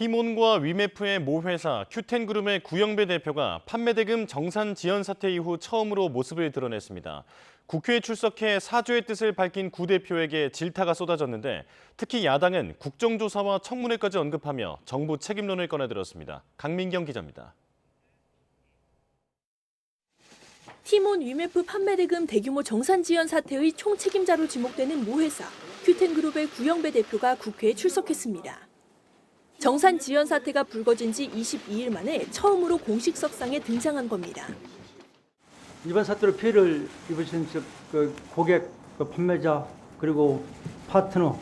티몬과 위메프의 모 회사 큐텐그룹의 구영배 대표가 판매 대금 정산 지연 사태 이후 처음으로 모습을 드러냈습니다. 국회에 출석해 사죄의 뜻을 밝힌 구 대표에게 질타가 쏟아졌는데 특히 야당은 국정조사와 청문회까지 언급하며 정부 책임론을 꺼내들었습니다. 강민경 기자입니다. 티몬 위메프 판매 대금 대규모 정산 지연 사태의 총책임자로 지목되는 모 회사 큐텐그룹의 구영배 대표가 국회에 출석했습니다. 정산 지연 사태가 불거진 지 22일 만에 처음으로 공식석상에 등장한 겁니다. 이번 사태로 피해를 입으신 고객, 판매자, 그리고 파트너,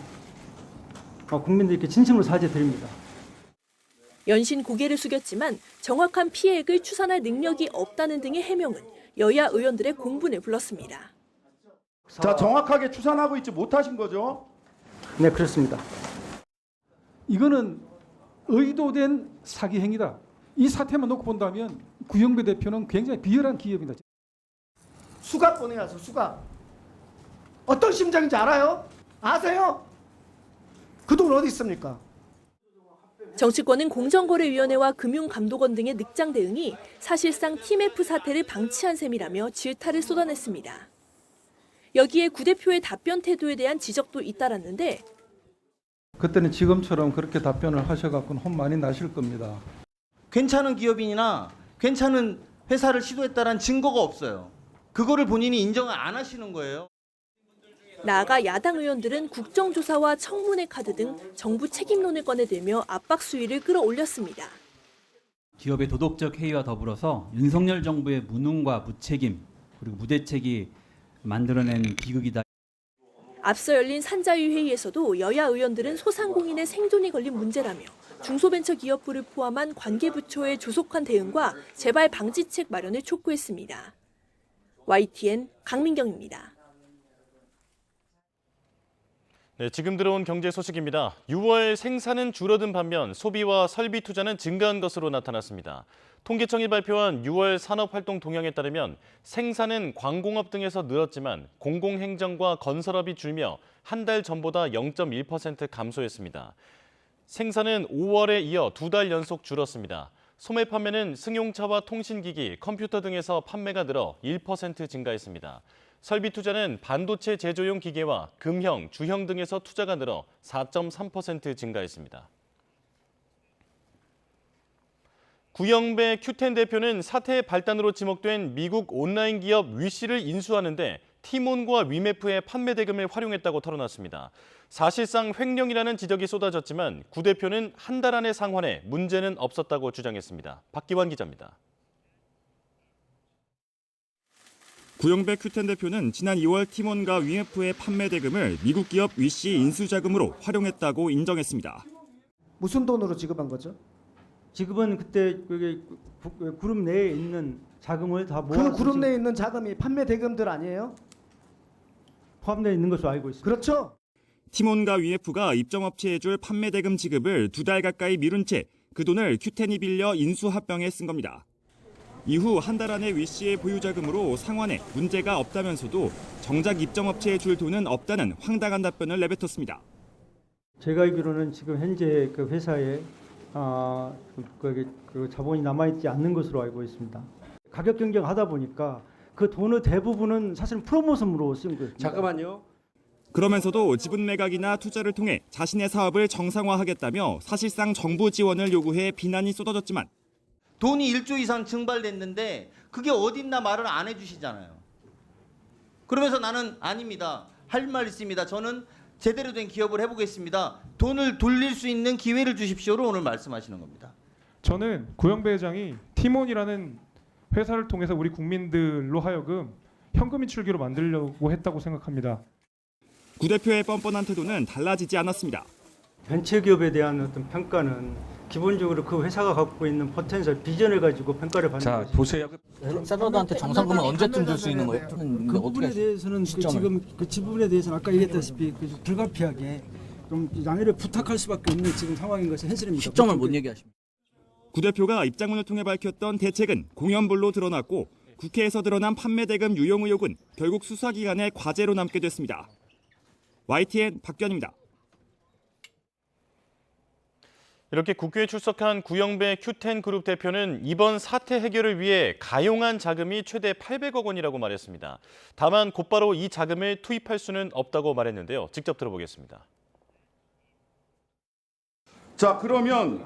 국민들께 진심으로 사죄드립니다. 연신 고개를 숙였지만 정확한 피해액을 추산할 능력이 없다는 등의 해명은 여야 의원들의 공분을 불렀습니다. 자, 정확하게 추산하고 있지 못하신 거죠? 네, 그렇습니다. 이거는 의도된 사기 행위다. 이 사태만 놓고 본다면 구영배 대표는 굉장히 비열한 기업입니다. 수갑 보내야죠, 수갑. 어떤 심정인지 알아요? 아세요? 그 돈 어디 있습니까? 정치권은 공정거래위원회와 금융감독원 등의 늑장 대응이 사실상 TMF 사태를 방치한 셈이라며 질타를 쏟아냈습니다. 여기에 구 대표의 답변 태도에 대한 지적도 잇따랐는데 그때는 지금처럼 그렇게 답변을 하셔갖고는 혼 많이 나실 겁니다. 괜찮은 기업인이나 괜찮은 회사를 시도했다는 증거가 없어요. 그거를 본인이 인정을 안 하시는 거예요. 나아가 야당 의원들은 국정조사와 청문회 카드 등 정부 책임론을 꺼내들며 압박 수위를 끌어올렸습니다. 기업의 도덕적 해이와 더불어서 윤석열 정부의 무능과 무책임 그리고 무대책이 만들어낸 비극이다. 앞서 열린 산자위 회의에서도 여야 의원들은 소상공인의 생존이 걸린 문제라며 중소벤처기업부를 포함한 관계부처의 조속한 대응과 재발 방지책 마련을 촉구했습니다. YTN 강민경입니다. 네, 지금 들어온 경제 소식입니다. 6월 생산은 줄어든 반면 소비와 설비 투자는 증가한 것으로 나타났습니다. 통계청이 발표한 6월 산업활동 동향에 따르면 생산은 광공업 등에서 늘었지만 공공행정과 건설업이 줄며 한 달 전보다 0.1% 감소했습니다. 생산은 5월에 이어 2달 연속 줄었습니다. 소매 판매는 승용차와 통신기기, 컴퓨터 등에서 판매가 늘어 1% 증가했습니다. 설비 투자는 반도체 제조용 기계와 금형, 주형 등에서 투자가 늘어 4.3% 증가했습니다. 구영배 큐텐 대표는 사태의 발단으로 지목된 미국 온라인 기업 위시를 인수하는데 티몬과 위메프의 판매 대금을 활용했다고 털어놨습니다. 사실상 횡령이라는 지적이 쏟아졌지만 구 대표는 한 달 안에 상환해 문제는 없었다고 주장했습니다. 박기환 기자입니다. 구영배 큐텐 대표는 지난 2월 티몬과 위메프의 판매 대금을 미국 기업 위시 인수자금으로 활용했다고 인정했습니다. 무슨 돈으로 지급한 거죠? 지금은 그때 그룹 내에 있는 자금을 다 모아 그 그룹 내에 있는 자금이 판매 대금들 아니에요? 포함되어 있는 것으로 알고 있습니다. 그렇죠? 티몬과 위메프가 입점업체에 줄 판매 대금 지급을 2달 가까이 미룬 채 그 돈을 큐텐이 빌려 인수합병에 쓴 겁니다. 이후 한 달 안에 위시의 보유자금으로 상환해 문제가 없다면서도 정작 입점업체에 줄 돈은 없다는 황당한 답변을 내뱉었습니다. 제가 알기로는 지금 현재 그 회사에 그 자본이 남아있지 않는 것으로 알고 있습니다. 가격 경쟁하다 보니까 그 돈의 대부분은 사실 프로모션으로 쓴 거예요. 잠깐만요. 그러면서도 지분 매각이나 투자를 통해 자신의 사업을 정상화하겠다며 사실상 정부 지원을 요구해 비난이 쏟아졌지만 돈이 1조 이상 증발됐는데 그게 어딨나 말을 안 해주시잖아요. 그러면서 나는 아닙니다. 할 말 있습니다. 저는 제대로 된 기업을 해보겠습니다. 돈을 돌릴 수 있는 기회를 주십시오로 오늘 말씀하시는 겁니다. 저는 구영배 회장이 티몬이라는 회사를 통해서 우리 국민들로 하여금 현금 인출기로 만들려고 했다고 생각합니다. 구 대표의 뻔뻔한 태도는 달라지지 않았습니다. 벤처기업에 대한 어떤 평가는 기본적으로 그 회사가 갖고 있는 포텐셜, 비전을 가지고 평가를 받는 자, 것이죠. 보세요. 샐러드한테 정상금은 언제쯤 줄 수 있는 거예요? 그 부분에 대해서는 지금 그 지분에 대해서는 아까 얘기했다시피 불가피하게 좀 양해를 부탁할 수밖에 없는 지금 상황인 것이 현실입니다. 시점을 못 얘기하십니다. 구 대표가 입장문을 통해 밝혔던 대책은 공연불로 드러났고 국회에서 드러난 판매 대금 유용 의혹은 결국 수사기관의 과제로 남게 됐습니다. YTN 박규환입니다. 이렇게 국회에 출석한 구영배 큐텐 그룹 대표는 이번 사태 해결을 위해 가용한 자금이 최대 800억 원이라고 말했습니다. 다만 곧바로 이 자금을 투입할 수는 없다고 말했는데요. 직접 들어보겠습니다. 자, 그러면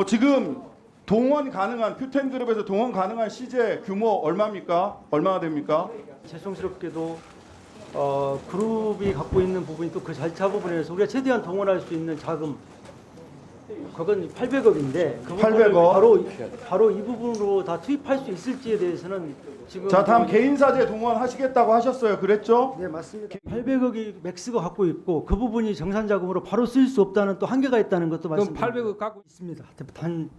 지금 동원 가능한 큐텐 그룹에서 동원 가능한 시제 규모 얼마입니까? 얼마나 됩니까? 죄송스럽게도 그룹이 갖고 있는 부분이 또 그 절차 부분에서 우리가 최대한 동원할 수 있는 자금 그건 800억인데 그 부분을 800억. 바로 이 부분으로 다 투입할 수 있을지에 대해서는 지금 자, 다음 개인 사제 동원하시겠다고 하셨어요. 그랬죠? 네, 맞습니다. 800억이 맥스가 갖고 있고 그 부분이 정산 자금으로 바로 쓸 수 없다는 또 한계가 있다는 것도 그럼 말씀드립니다. 800억 갖고 있습니다. 단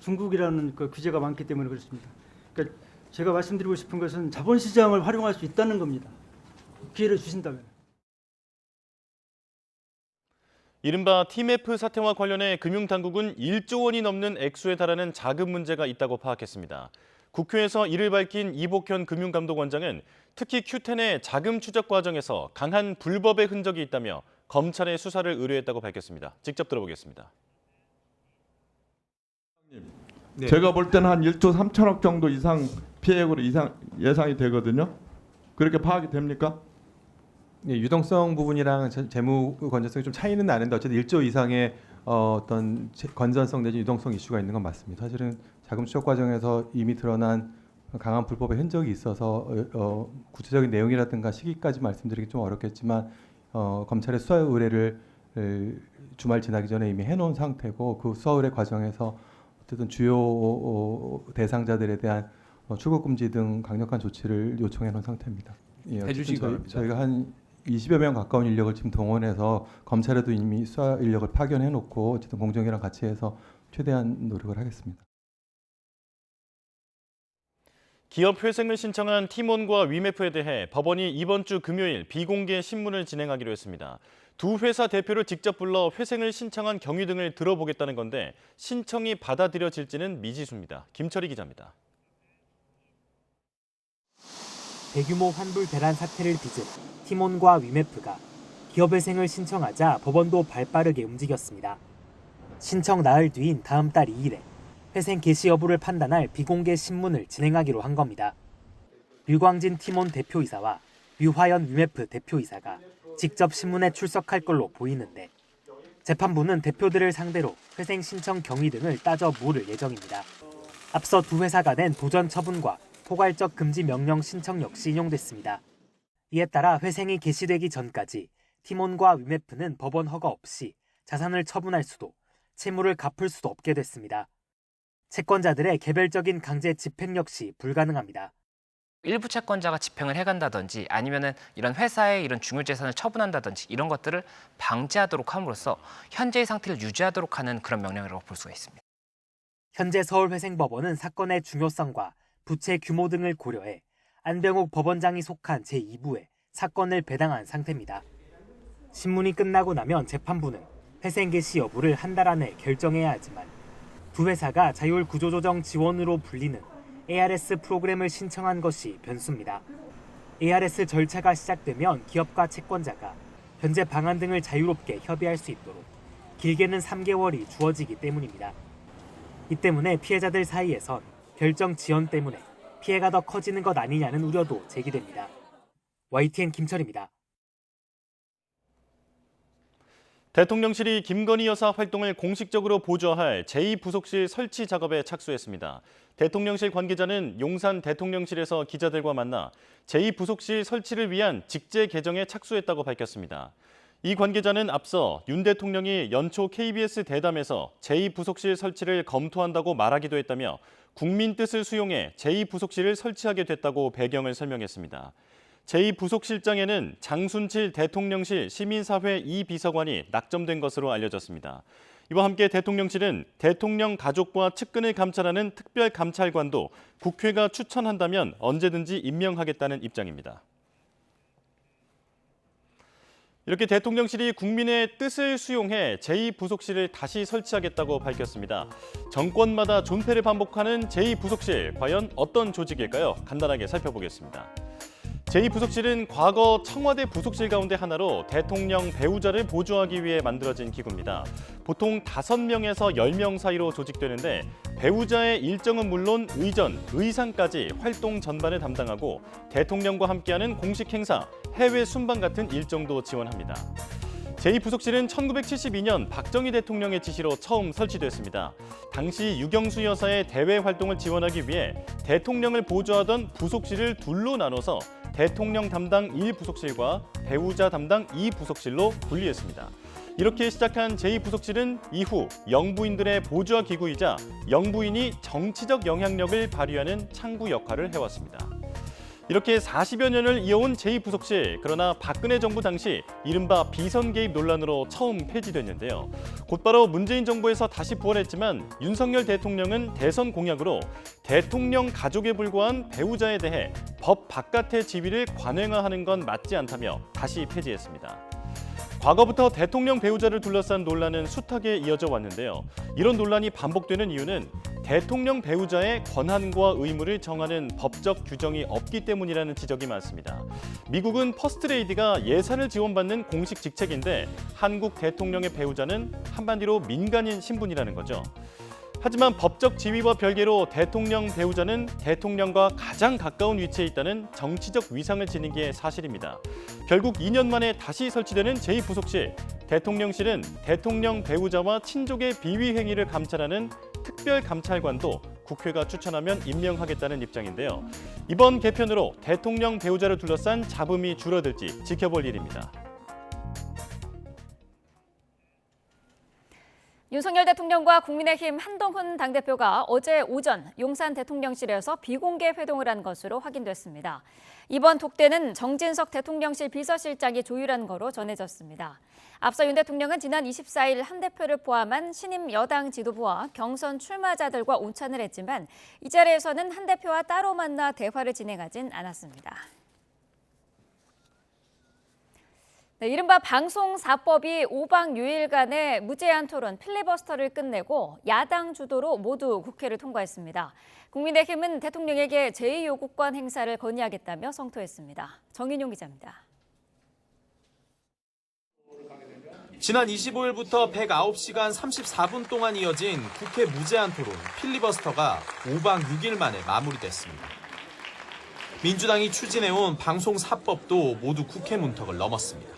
중국이라는 그 규제가 많기 때문에 그렇습니다. 그러니까 제가 말씀드리고 싶은 것은 자본시장을 활용할 수 있다는 겁니다. 기회를 주신다면. 이른바 TMF 사태와 관련해 금융당국은 1조 원이 넘는 액수에 달하는 자금 문제가 있다고 파악했습니다. 국회에서 이를 밝힌 이복현 금융감독원장은 특히 큐텐의 자금 추적 과정에서 강한 불법의 흔적이 있다며 검찰에 수사를 의뢰했다고 밝혔습니다. 직접 들어보겠습니다. 네. 제가 볼 때는 한 1조 3천억 정도 이상 피해액으로 예상이 되거든요. 그렇게 파악이 됩니까? 네, 유동성 부분이랑 재무 건전성이 좀 차이는 나는데 어쨌든 1조 이상의 어떤 건전성 내지 유동성 이슈가 있는 건 맞습니다. 사실은 자금 추적 과정에서 이미 드러난 강한 불법의 흔적이 있어서 구체적인 내용이라든가 시기까지 말씀드리기 좀 어렵겠지만 검찰의 수사 의뢰를 주말 지나기 전에 이미 해놓은 상태고 그 수사 의뢰 과정에서 어쨌든 주요 대상자들에 대한 출국 금지 등 강력한 조치를 요청해 놓은 상태입니다. 예, 해주시기 바랍니다. 저희가 한 20여 명 가까운 인력을 지금 동원해서 검찰에도 이미 수사 인력을 파견해 놓고 어쨌든 공정이랑 같이 해서 최대한 노력을 하겠습니다. 기업 회생을 신청한 티몬과 위메프에 대해 법원이 이번 주 금요일 비공개 신문을 진행하기로 했습니다. 두 회사 대표를 직접 불러 회생을 신청한 경위 등을 들어보겠다는 건데 신청이 받아들여질지는 미지수입니다. 김철희 기자입니다. 대규모 환불 대란 사태를 빚은 티몬과 위메프가 기업회생을 신청하자 법원도 발빠르게 움직였습니다. 신청 나흘 뒤인 다음 달 2일에 회생 개시 여부를 판단할 비공개 신문을 진행하기로 한 겁니다. 류광진 티몬 대표이사와 류화연 위메프 대표이사가 직접 신문에 출석할 걸로 보이는데 재판부는 대표들을 상대로 회생 신청 경위 등을 따져 물을 예정입니다. 앞서 두 회사가 낸 도전 처분과 포괄적 금지 명령 신청 역시 인용됐습니다. 이에 따라 회생이 개시되기 전까지 티몬과 위메프는 법원 허가 없이 자산을 처분할 수도 채무를 갚을 수도 없게 됐습니다. 채권자들의 개별적인 강제 집행 역시 불가능합니다. 일부 채권자가 집행을 해간다든지 아니면은 이런 회사의 이런 중요재산을 처분한다든지 이런 것들을 방지하도록 함으로써 현재의 상태를 유지하도록 하는 그런 명령이라고 볼 수가 있습니다. 현재 서울회생법원은 사건의 중요성과 부채 규모 등을 고려해 안병욱 법원장이 속한 제2부에 사건을 배당한 상태입니다. 신문이 끝나고 나면 재판부는 회생 개시 여부를 한 달 안에 결정해야 하지만 두 회사가 자율 구조조정 지원으로 불리는 ARS 프로그램을 신청한 것이 변수입니다. ARS 절차가 시작되면 기업과 채권자가 현재 방안 등을 자유롭게 협의할 수 있도록 길게는 3개월이 주어지기 때문입니다. 이 때문에 피해자들 사이에선 결정 지연 때문에 피해가 더 커지는 것 아니냐는 우려도 제기됩니다. YTN 김철입니다. 대통령실이 김건희 여사 활동을 공식적으로 보좌할 제2부속실 설치 작업에 착수했습니다. 대통령실 관계자는 용산 대통령실에서 기자들과 만나 제2부속실 설치를 위한 직제 개정에 착수했다고 밝혔습니다. 이 관계자는 앞서 윤 대통령이 연초 KBS 대담에서 제2부속실 설치를 검토한다고 말하기도 했다며 국민 뜻을 수용해 제2부속실을 설치하게 됐다고 배경을 설명했습니다. 제2부속실장에는 장순칠 대통령실 시민사회 2비서관이 낙점된 것으로 알려졌습니다. 이와 함께 대통령실은 대통령 가족과 측근을 감찰하는 특별감찰관도 국회가 추천한다면 언제든지 임명하겠다는 입장입니다. 이렇게 대통령실이 국민의 뜻을 수용해 제2부속실을 다시 설치하겠다고 밝혔습니다. 정권마다 존폐를 반복하는 제2부속실, 과연 어떤 조직일까요? 간단하게 살펴보겠습니다. 제2부속실은 과거 청와대 부속실 가운데 하나로 대통령 배우자를 보조하기 위해 만들어진 기구입니다. 보통 5명에서 10명 사이로 조직되는데 배우자의 일정은 물론 의전, 의상까지 활동 전반을 담당하고 대통령과 함께하는 공식 행사, 해외 순방 같은 일정도 지원합니다. 제2부속실은 1972년 박정희 대통령의 지시로 처음 설치됐습니다. 당시 유경수 여사의 대외 활동을 지원하기 위해 대통령을 보조하던 부속실을 둘로 나눠서 대통령 담당 1부속실과 배우자 담당 2부속실로 분리했습니다. 이렇게 시작한 제2부속실은 이후 영부인들의 보조와 기구이자 영부인이 정치적 영향력을 발휘하는 창구 역할을 해왔습니다. 이렇게 40여 년을 이어온 제2부속실, 그러나 박근혜 정부 당시 이른바 비선 개입 논란으로 처음 폐지됐는데요. 곧바로 문재인 정부에서 다시 부활했지만 윤석열 대통령은 대선 공약으로 대통령 가족에 불과한 배우자에 대해 법 바깥의 지위를 관행화하는 건 맞지 않다며 다시 폐지했습니다. 과거부터 대통령 배우자를 둘러싼 논란은 숱하게 이어져 왔는데요. 이런 논란이 반복되는 이유는 대통령 배우자의 권한과 의무를 정하는 법적 규정이 없기 때문이라는 지적이 많습니다. 미국은 퍼스트레이디가 예산을 지원받는 공식 직책인데 한국 대통령의 배우자는 한마디로 민간인 신분이라는 거죠. 하지만 법적 지위와 별개로 대통령 배우자는 대통령과 가장 가까운 위치에 있다는 정치적 위상을 지닌 게 사실입니다. 결국 2년 만에 다시 설치되는 제2부속실, 대통령실은 대통령 배우자와 친족의 비위 행위를 감찰하는 특별감찰관도 국회가 추천하면 임명하겠다는 입장인데요. 이번 개편으로 대통령 배우자를 둘러싼 잡음이 줄어들지 지켜볼 일입니다. 윤석열 대통령과 국민의힘 한동훈 당대표가 어제 오전 용산 대통령실에서 비공개 회동을 한 것으로 확인됐습니다. 이번 독대는 정진석 대통령실 비서실장이 조율한 거로 전해졌습니다. 앞서 윤 대통령은 지난 24일 한 대표를 포함한 신임 여당 지도부와 경선 출마자들과 온찬을 했지만 이 자리에서는 한 대표와 따로 만나 대화를 진행하진 않았습니다. 네, 이른바 방송사법이 5박 6일간의 무제한 토론 필리버스터를 끝내고 야당 주도로 모두 국회를 통과했습니다. 국민의힘은 대통령에게 제2요구권 행사를 건의하겠다며 성토했습니다. 정인용 기자입니다. 지난 25일부터 109시간 34분 동안 이어진 국회 무제한 토론 필리버스터가 5박 6일 만에 마무리됐습니다. 민주당이 추진해온 방송사법도 모두 국회 문턱을 넘었습니다.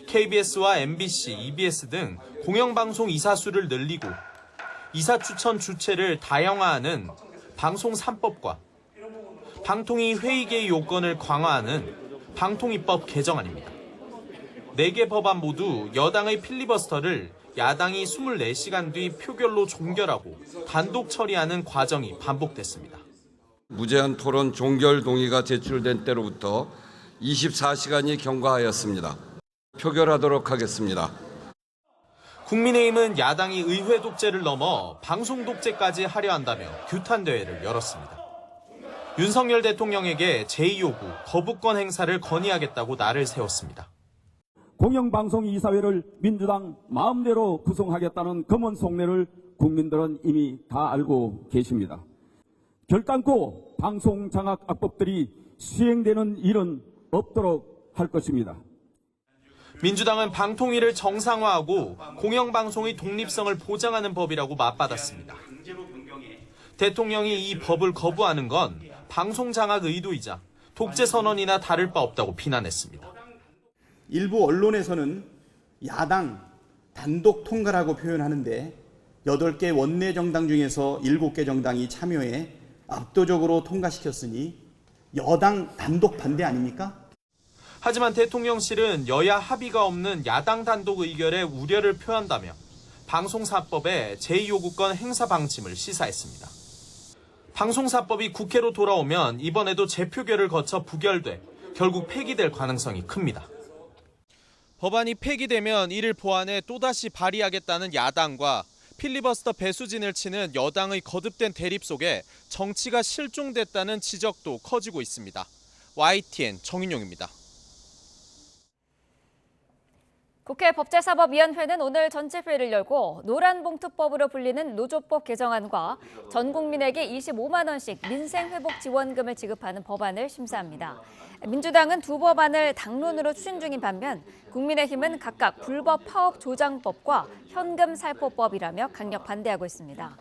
KBS와 MBC, EBS 등 공영방송 이사 수를 늘리고 이사 추천 주체를 다양화하는 방송 3법과 방통위 회의 개의 요건을 강화하는 방통위법 개정안입니다. 4개 법안 모두 여당의 필리버스터를 야당이 24시간 뒤 표결로 종결하고 단독 처리하는 과정이 반복됐습니다. 무제한 토론 종결 동의가 제출된 때로부터 24시간이 경과하였습니다. 표결하도록 하겠습니다. 국민의힘은 야당이 의회 독재를 넘어 방송 독재까지 하려 한다며 규탄 대회를 열었습니다. 윤석열 대통령에게 제2요구 거부권 행사를 건의하겠다고 날을 세웠습니다. 공영방송 이사회를 민주당 마음대로 구성하겠다는 검은 속내를 국민들은 이미 다 알고 계십니다. 결단코 방송장악악법들이 수행되는 일은 없도록 할 것입니다. 민주당은 방통위를 정상화하고 공영방송의 독립성을 보장하는 법이라고 맞받았습니다. 대통령이 이 법을 거부하는 건 방송장악 의도이자 독재선언이나 다를 바 없다고 비난했습니다. 일부 언론에서는 야당 단독 통과라고 표현하는데 8개 원내 정당 중에서 7개 정당이 참여해 압도적으로 통과시켰으니 여당 단독 반대 아닙니까? 하지만 대통령실은 여야 합의가 없는 야당 단독 의결에 우려를 표한다며 방송사법의 제2요구권 행사 방침을 시사했습니다. 방송사법이 국회로 돌아오면 이번에도 재표결을 거쳐 부결돼 결국 폐기될 가능성이 큽니다. 법안이 폐기되면 이를 보완해 또다시 발의하겠다는 야당과 필리버스터 배수진을 치는 여당의 거듭된 대립 속에 정치가 실종됐다는 지적도 커지고 있습니다. YTN 정인용입니다. 국회 법제사법위원회는 오늘 전체회의를 열고 노란봉투법으로 불리는 노조법 개정안과 전 국민에게 25만 원씩 민생회복지원금을 지급하는 법안을 심사합니다. 민주당은 두 법안을 당론으로 추진 중인 반면 국민의힘은 각각 불법 파업 조장법과 현금 살포법이라며 강력 반대하고 있습니다.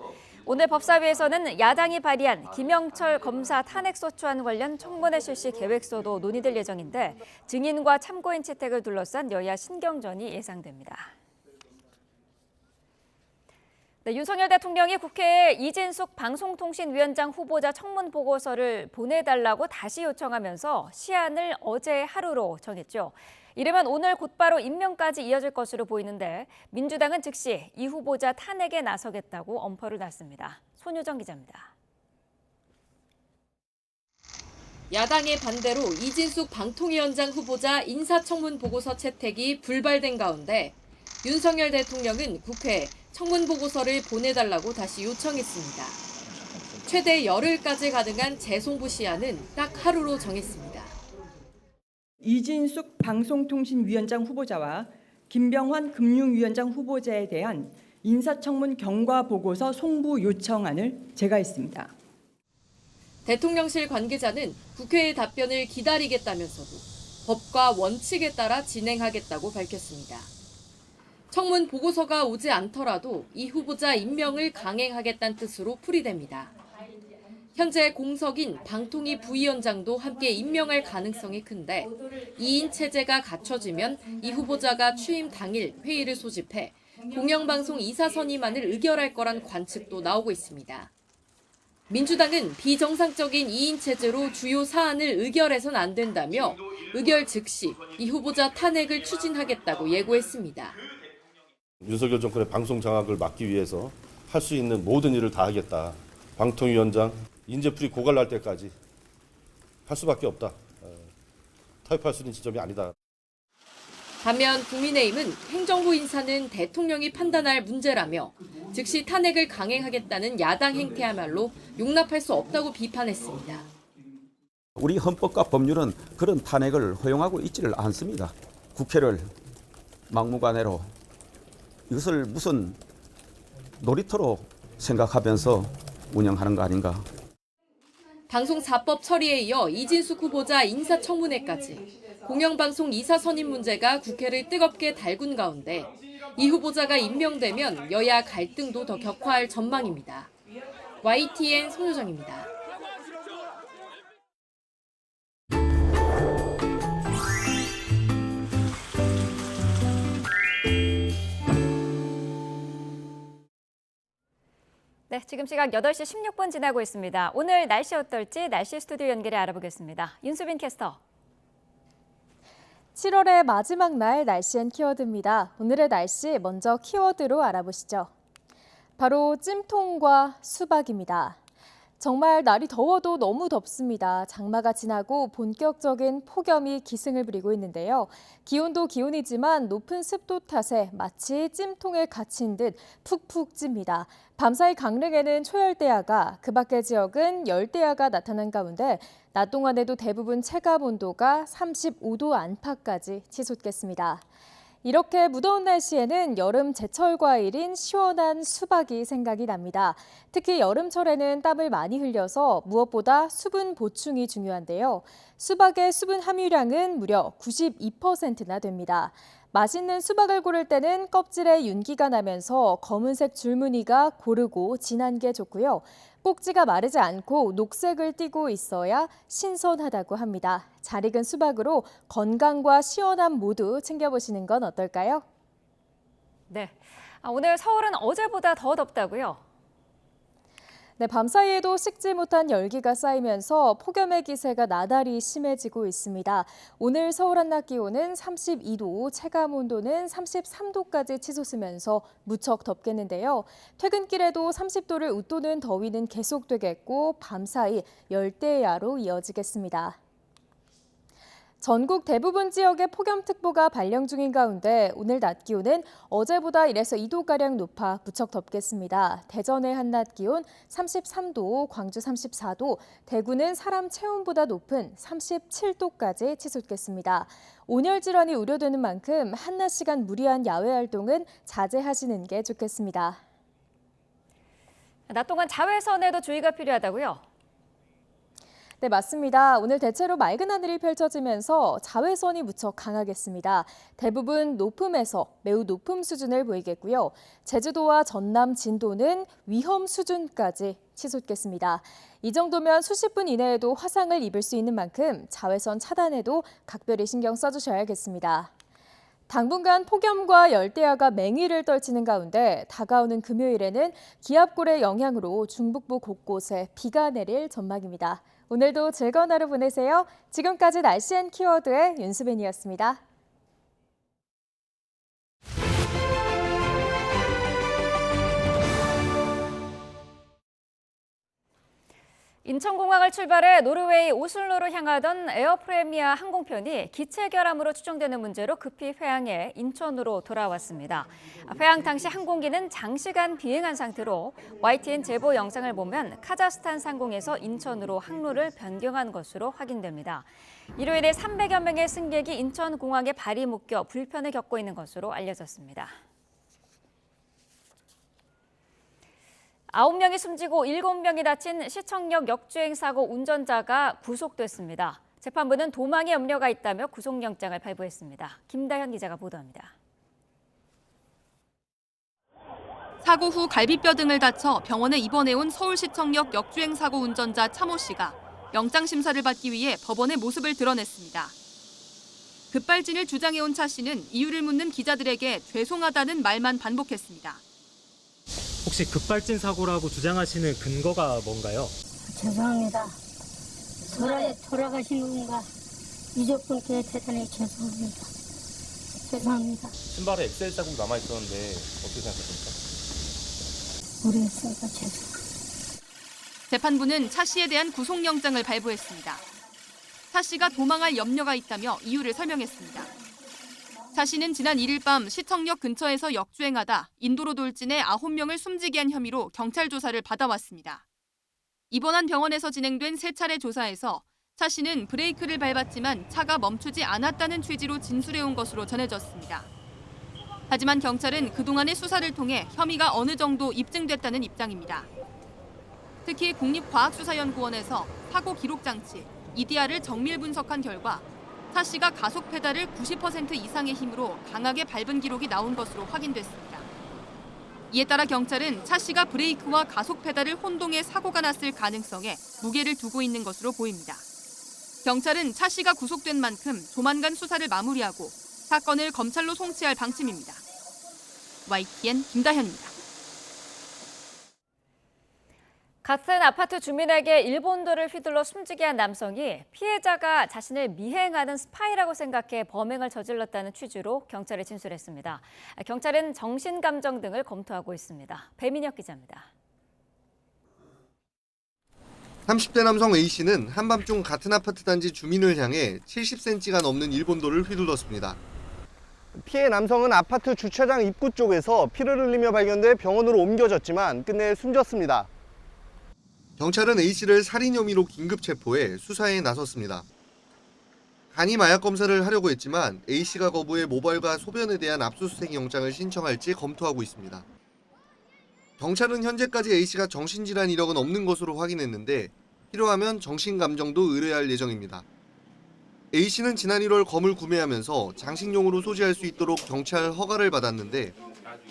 오늘 법사위에서는 야당이 발의한 김영철 검사 탄핵소추안 관련 청문회 실시 계획서도 논의될 예정인데 증인과 참고인 채택을 둘러싼 여야 신경전이 예상됩니다. 네, 윤석열 대통령이 국회에 이진숙 방송통신위원장 후보자 청문 보고서를 보내달라고 다시 요청하면서 시한을 어제 하루로 정했죠. 이르면 오늘 곧바로 임명까지 이어질 것으로 보이는데 민주당은 즉시 이 후보자 탄핵에 나서겠다고 엄포를 놨습니다. 손유정 기자입니다. 야당의 반대로 이진숙 방통위원장 후보자 인사청문 보고서 채택이 불발된 가운데 윤석열 대통령은 국회에 청문 보고서를 보내달라고 다시 요청했습니다. 최대 열흘까지 가능한 재송부 시한은 딱 하루로 정했습니다. 이진숙 방송통신위원장 후보자와 김병환 금융위원장 후보자에 대한 인사청문 경과 보고서 송부 요청안을 제거했습니다. 대통령실 관계자는 국회의 답변을 기다리겠다면서도 법과 원칙에 따라 진행하겠다고 밝혔습니다. 청문 보고서가 오지 않더라도 이 후보자 임명을 강행하겠다는 뜻으로 풀이됩니다. 현재 공석인 방통위 부위원장도 함께 임명할 가능성이 큰데 2인 체제가 갖춰지면 이 후보자가 취임 당일 회의를 소집해 공영방송 이사 선임안을 의결할 거란 관측도 나오고 있습니다. 민주당은 비정상적인 2인 체제로 주요 사안을 의결해선 안 된다며 의결 즉시 이 후보자 탄핵을 추진하겠다고 예고했습니다. 윤석열 정권의 방송 장악을 막기 위해서 할 수 있는 모든 일을 다 하겠다. 방통위원장 인재풀이 고갈날 때까지 할 수밖에 없다. 타협할 수 있는 지점이 아니다. 반면 국민의힘은 행정부 인사는 대통령이 판단할 문제라며 즉시 탄핵을 강행하겠다는 야당 행태야말로 용납할 수 없다고 비판했습니다. 우리 헌법과 법률은 그런 탄핵을 허용하고 있지를 않습니다. 국회를 막무가내로 이것을 무슨 놀이터로 생각하면서 운영하는 거 아닌가. 방송 4법 처리에 이어 이진숙 후보자 인사청문회까지 공영방송 이사 선임 문제가 국회를 뜨겁게 달군 가운데 이 후보자가 임명되면 여야 갈등도 더 격화할 전망입니다. YTN 손유정입니다. 네, 지금 시각 8시 16분 지나고 있습니다. 오늘 날씨 어떨지 날씨 스튜디오 연결해 알아보겠습니다. 윤수빈 캐스터. 7월의 마지막 날 날씨엔 키워드입니다. 오늘의 날씨 먼저 키워드로 알아보시죠. 바로 찜통과 수박입니다. 정말 날이 더워도 너무 덥습니다. 장마가 지나고 본격적인 폭염이 기승을 부리고 있는데요. 기온도 기온이지만 높은 습도 탓에 마치 찜통에 갇힌 듯 푹푹 찝니다. 밤사이 강릉에는 초열대야가, 그 밖의 지역은 열대야가 나타난 가운데 낮 동안에도 대부분 체감 온도가 35도 안팎까지 치솟겠습니다. 이렇게 무더운 날씨에는 여름 제철 과일인 시원한 수박이 생각이 납니다. 특히 여름철에는 땀을 많이 흘려서 무엇보다 수분 보충이 중요한데요. 수박의 수분 함유량은 무려 92%나 됩니다. 맛있는 수박을 고를 때는 껍질에 윤기가 나면서 검은색 줄무늬가 고르고 진한 게 좋고요. 꼭지가 마르지 않고 녹색을 띠고 있어야 신선하다고 합니다. 잘 익은 수박으로 건강과 시원함 모두 챙겨보시는 건 어떨까요? 네, 오늘 서울은 어제보다 더 덥다고요? 네, 밤사이에도 식지 못한 열기가 쌓이면서 폭염의 기세가 나날이 심해지고 있습니다. 오늘 서울 한낮 기온은 32도, 체감 온도는 33도까지 치솟으면서 무척 덥겠는데요. 퇴근길에도 30도를 웃도는 더위는 계속되겠고 밤사이 열대야로 이어지겠습니다. 전국 대부분 지역에 폭염특보가 발령 중인 가운데 오늘 낮 기온은 어제보다 1에서 2도가량 높아 무척 덥겠습니다. 대전의 한낮 기온 33도, 광주 34도, 대구는 사람 체온보다 높은 37도까지 치솟겠습니다. 온열 질환이 우려되는 만큼 한낮 시간 무리한 야외 활동은 자제하시는 게 좋겠습니다. 낮 동안 자외선에도 주의가 필요하다고요? 네, 맞습니다. 오늘 대체로 맑은 하늘이 펼쳐지면서 자외선이 무척 강하겠습니다. 대부분 높음에서 매우 높음 수준을 보이겠고요. 제주도와 전남, 진도는 위험 수준까지 치솟겠습니다. 이 정도면 수십 분 이내에도 화상을 입을 수 있는 만큼 자외선 차단에도 각별히 신경 써주셔야겠습니다. 당분간 폭염과 열대야가 맹위를 떨치는 가운데 다가오는 금요일에는 기압골의 영향으로 중북부 곳곳에 비가 내릴 전망입니다. 오늘도 즐거운 하루 보내세요. 지금까지 날씨 앤 키워드의 윤수빈이었습니다. 인천공항을 출발해 노르웨이 오슬로로 향하던 에어프레미아 항공편이 기체 결함으로 추정되는 문제로 급히 회항해 인천으로 돌아왔습니다. 회항 당시 항공기는 장시간 비행한 상태로 YTN 제보 영상을 보면 카자흐스탄 상공에서 인천으로 항로를 변경한 것으로 확인됩니다. 이로 인해 300여 명의 승객이 인천공항에 발이 묶여 불편을 겪고 있는 것으로 알려졌습니다. 9명이 숨지고 7명이 다친 시청역 역주행 사고 운전자가 구속됐습니다. 재판부는 도망의 염려가 있다며 구속영장을 발부했습니다. 김다현 기자가 보도합니다. 사고 후 갈비뼈 등을 다쳐 병원에 입원해온 서울시청역 역주행 사고 운전자 차모 씨가 영장 심사를 받기 위해 법원의 모습을 드러냈습니다. 급발진을 주장해온 차 씨는 이유를 묻는 기자들에게 죄송하다는 말만 반복했습니다. 혹시 급발진 사고라고 주장하시는 근거가 뭔가요? 죄송합니다. 돌아가신 분과 유족분께 대단히 죄송합니다. 죄송합니다. 신발에 엑셀 자국 남아 있었는데 어떻게 생각하십니까? 모르겠습니다. 죄송합니다. 재판부는 차 씨에 대한 구속영장을 발부했습니다. 차 씨가 도망할 염려가 있다며 이유를 설명했습니다. 차 씨는 지난 1일 밤 시청역 근처에서 역주행하다 인도로 돌진해 9명을 숨지게 한 혐의로 경찰 조사를 받아왔습니다. 입원한 병원에서 진행된 3차례 조사에서 차 씨는 브레이크를 밟았지만 차가 멈추지 않았다는 취지로 진술해온 것으로 전해졌습니다. 하지만 경찰은 그동안의 수사를 통해 혐의가 어느 정도 입증됐다는 입장입니다. 특히 국립과학수사연구원에서 사고 기록 장치 EDR을 정밀 분석한 결과 차 씨가 가속 페달을 90% 이상의 힘으로 강하게 밟은 기록이 나온 것으로 확인됐습니다. 이에 따라 경찰은 차 씨가 브레이크와 가속 페달을 혼동해 사고가 났을 가능성에 무게를 두고 있는 것으로 보입니다. 경찰은 차 씨가 구속된 만큼 조만간 수사를 마무리하고 사건을 검찰로 송치할 방침입니다. YTN 김다현입니다. 같은 아파트 주민에게 일본도를 휘둘러 숨지게 한 남성이 피해자가 자신을 미행하는 스파이라고 생각해 범행을 저질렀다는 취지로 경찰에 진술했습니다. 경찰은 정신감정 등을 검토하고 있습니다. 배민혁 기자입니다. 30대 남성 A씨는 한밤중 같은 아파트 단지 주민을 향해 70cm가 넘는 일본도를 휘둘렀습니다. 피해 남성은 아파트 주차장 입구 쪽에서 피를 흘리며 발견돼 병원으로 옮겨졌지만 끝내 숨졌습니다. 경찰은 A씨를 살인 혐의로 긴급 체포해 수사에 나섰습니다. 간이 마약 검사를 하려고 했지만 A씨가 거부해 모발과 소변에 대한 압수수색 영장을 신청할지 검토하고 있습니다. 경찰은 현재까지 A씨가 정신질환 이력은 없는 것으로 확인했는데 필요하면 정신감정도 의뢰할 예정입니다. A씨는 지난 1월 검을 구매하면서 장식용으로 소지할 수 있도록 경찰 허가를 받았는데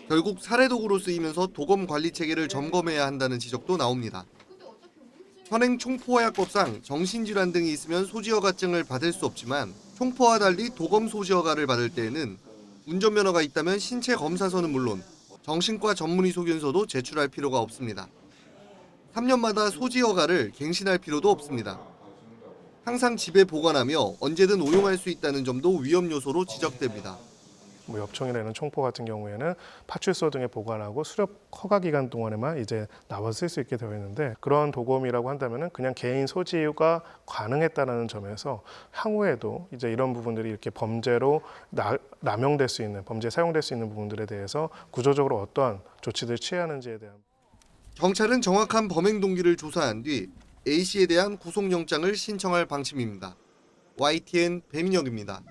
결국 살해도구로 쓰이면서 도검 관리 체계를 점검해야 한다는 지적도 나옵니다. 현행 총포화약법상 정신질환 등이 있으면 소지허가증을 받을 수 없지만 총포와 달리 도검 소지허가를 받을 때에는 운전면허가 있다면 신체 검사서는 물론 정신과 전문의 소견서도 제출할 필요가 없습니다. 3년마다 소지허가를 갱신할 필요도 없습니다. 항상 집에 보관하며 언제든 오용할 수 있다는 점도 위험 요소로 지적됩니다. 뭐 엽총이라는 총포 같은 경우에는 파출소 등에 보관하고 수렵 허가 기간 동안에만 이제 나와 쓸 수 있게 되어 있는데, 그런 도검이라고 한다면은 그냥 개인 소지가 가능했다는 점에서 향후에도 이제 이런 부분들이 이렇게 범죄로 남용될 수 있는, 범죄에 사용될 수 있는 부분들에 대해서 구조적으로 어떠한 조치를 취하는지에 대한. 경찰은 정확한 범행 동기를 조사한 뒤 A씨에 대한 구속영장을 신청할 방침입니다. YTN 배민혁입니다.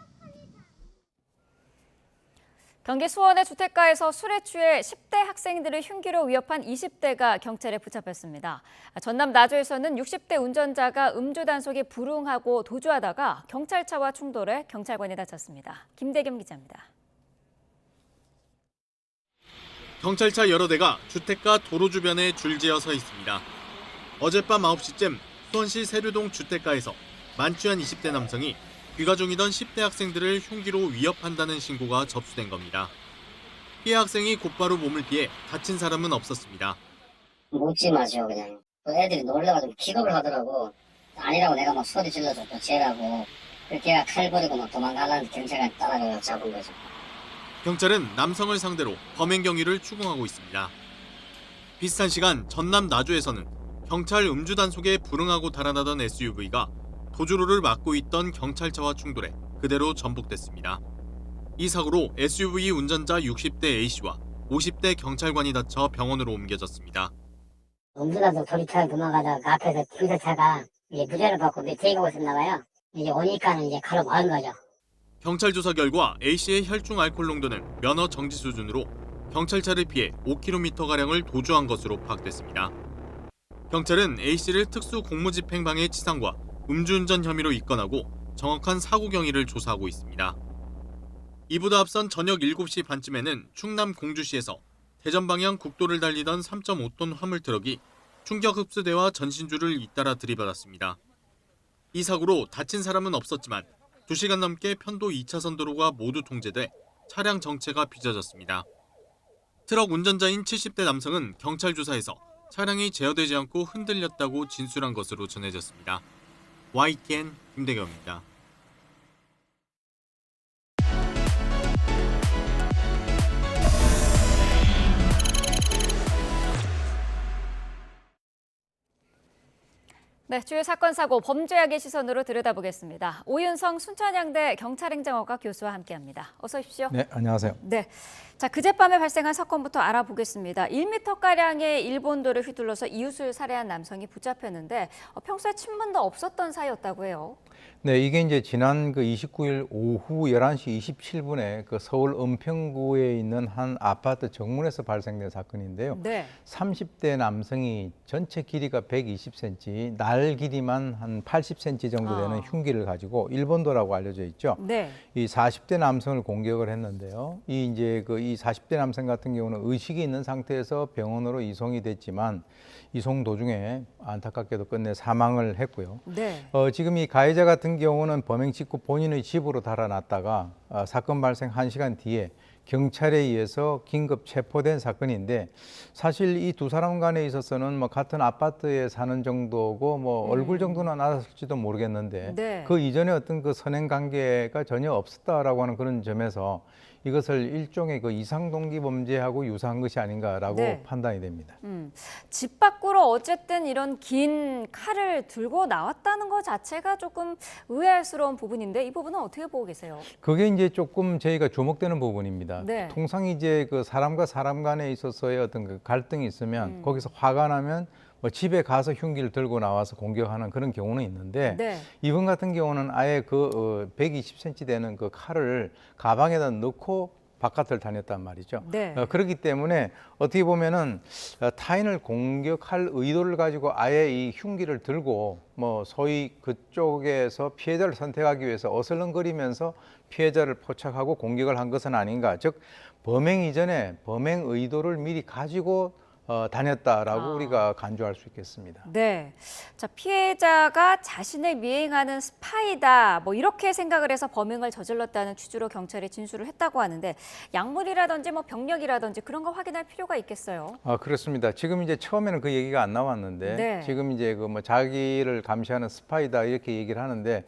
경기 수원의 주택가에서 술에 취해 10대 학생들을 흉기로 위협한 20대가 경찰에 붙잡혔습니다. 전남 나주에서는 60대 운전자가 음주 단속에 불응하고 도주하다가 경찰차와 충돌해 경찰관이 다쳤습니다. 김대겸 기자입니다. 경찰차 여러 대가 주택가 도로 주변에 줄지어 서 있습니다. 어젯밤 9시쯤 수원시 세류동 주택가에서 만취한 20대 남성이 귀가 중이던 10대 학생들을 흉기로 위협한다는 신고가 접수된 겁니다. 피해 학생이 곧바로 몸을 피해 다친 사람은 없었습니다. 묻지 마시오 그냥. 애들이 놀래가지고 기겁을 하더라고. 아니라고 내가 막 소리 질러서 또 쟤라고. 걔가 칼 버리고 막 도망가려는데 경찰관이 따라가서 잡은 거죠. 경찰은 남성을 상대로 범행 경위를 추궁하고 있습니다. 비슷한 시간 전남 나주에서는 경찰 음주 단속에 불응하고 달아나던 SUV가 도주로를 막고 있던 경찰차와 충돌해 그대로 전복됐습니다. 이 사고로 SUV 운전자 60대 A씨와 50대 경찰관이 다쳐 병원으로 옮겨졌습니다. 음주단속 조리차를 도망가다가 그 앞에서 경찰차가 이제 무죄를 받고 밑에 가고 있었나 봐요. 이제 오니까는 이제 가로 막은 거죠. 경찰 조사 결과 A씨의 혈중 알코올 농도는 면허 정지 수준으로 경찰차를 피해 5km가량을 도주한 것으로 파악됐습니다. 경찰은 A씨를 특수 공무집행방해 치상과 음주운전 혐의로 입건하고 정확한 사고 경위를 조사하고 있습니다. 이보다 앞선 저녁 7시 반쯤에는 충남 공주시에서 대전 방향 국도를 달리던 3.5톤 화물 트럭이 충격 흡수대와 전신주를 잇따라 들이받았습니다. 이 사고로 다친 사람은 없었지만 2시간 넘게 편도 2차선 도로가 모두 통제돼 차량 정체가 빚어졌습니다. 트럭 운전자인 70대 남성은 경찰 조사에서 차량이 제어되지 않고 흔들렸다고 진술한 것으로 전해졌습니다. YTN 김대겸입니다. 네, 주요 사건 사고 범죄학의 시선으로 들여다보겠습니다. 오윤성 순천향대 경찰행정학과 교수와 함께합니다. 어서 오십시오. 네, 안녕하세요. 네, 자 그젯밤에 발생한 사건부터 알아보겠습니다. 1m가량의 일본도를 휘둘러서 이웃을 살해한 남성이 붙잡혔는데 평소에 친분도 없었던 사이였다고 해요. 네, 이게 이제 지난 그 29일 오후 11시 27분에 그 서울 은평구에 있는 한 아파트 정문에서 발생된 사건인데요. 네. 30대 남성이 전체 길이가 120cm, 날 길이만 한 80cm 정도 되는 흉기를 가지고 일본도라고 알려져 있죠. 네. 이 40대 남성을 공격을 했는데요. 이 40대 남성 같은 경우는 의식이 있는 상태에서 병원으로 이송이 됐지만 이송 도중에 안타깝게도 끝내 사망을 했고요. 네. 지금 이 가해자 같은 경우는 범행 직후 본인의 집으로 달아났다가 사건 발생 1시간 뒤에 경찰에 의해서 긴급 체포된 사건인데, 사실 이 두 사람 간에 있어서는 뭐 같은 아파트에 사는 정도고 뭐 얼굴 정도는 알았을지도 모르겠는데 네. 그 이전에 어떤 그 선행 관계가 전혀 없었다라고 하는 그런 점에서 이것을 일종의 그 이상동기 범죄하고 유사한 것이 아닌가라고 네. 판단이 됩니다. 집 밖으로 어쨌든 이런 긴 칼을 들고 나왔다는 것 자체가 조금 의아스러운 부분인데 이 부분은 어떻게 보고 계세요? 그게 이제 조금 저희가 주목되는 부분입니다. 네. 통상 이제 그 사람과 사람 간에 있어서의 어떤 그 갈등이 있으면 거기서 화가 나면 뭐 집에 가서 흉기를 들고 나와서 공격하는 그런 경우는 있는데 네. 이분 같은 경우는 아예 그 120cm 되는 그 칼을 가방에다 넣고 바깥을 다녔단 말이죠. 네. 그렇기 때문에 어떻게 보면은 타인을 공격할 의도를 가지고 아예 이 흉기를 들고 뭐 소위 그쪽에서 피해자를 선택하기 위해서 어슬렁거리면서 피해자를 포착하고 공격을 한 것은 아닌가. 즉 범행 이전에 범행 의도를 미리 가지고 다녔다라고 우리가 간주할 수 있겠습니다. 네, 자 피해자가 자신을 미행하는 스파이다, 뭐 이렇게 생각을 해서 범행을 저질렀다는 취지로 경찰에 진술을 했다고 하는데 약물이라든지 뭐 병력이라든지 그런 거 확인할 필요가 있겠어요. 그렇습니다. 지금 이제 처음에는 그 얘기가 안 나왔는데 네. 지금 이제 그 뭐 자기를 감시하는 스파이다 이렇게 얘기를 하는데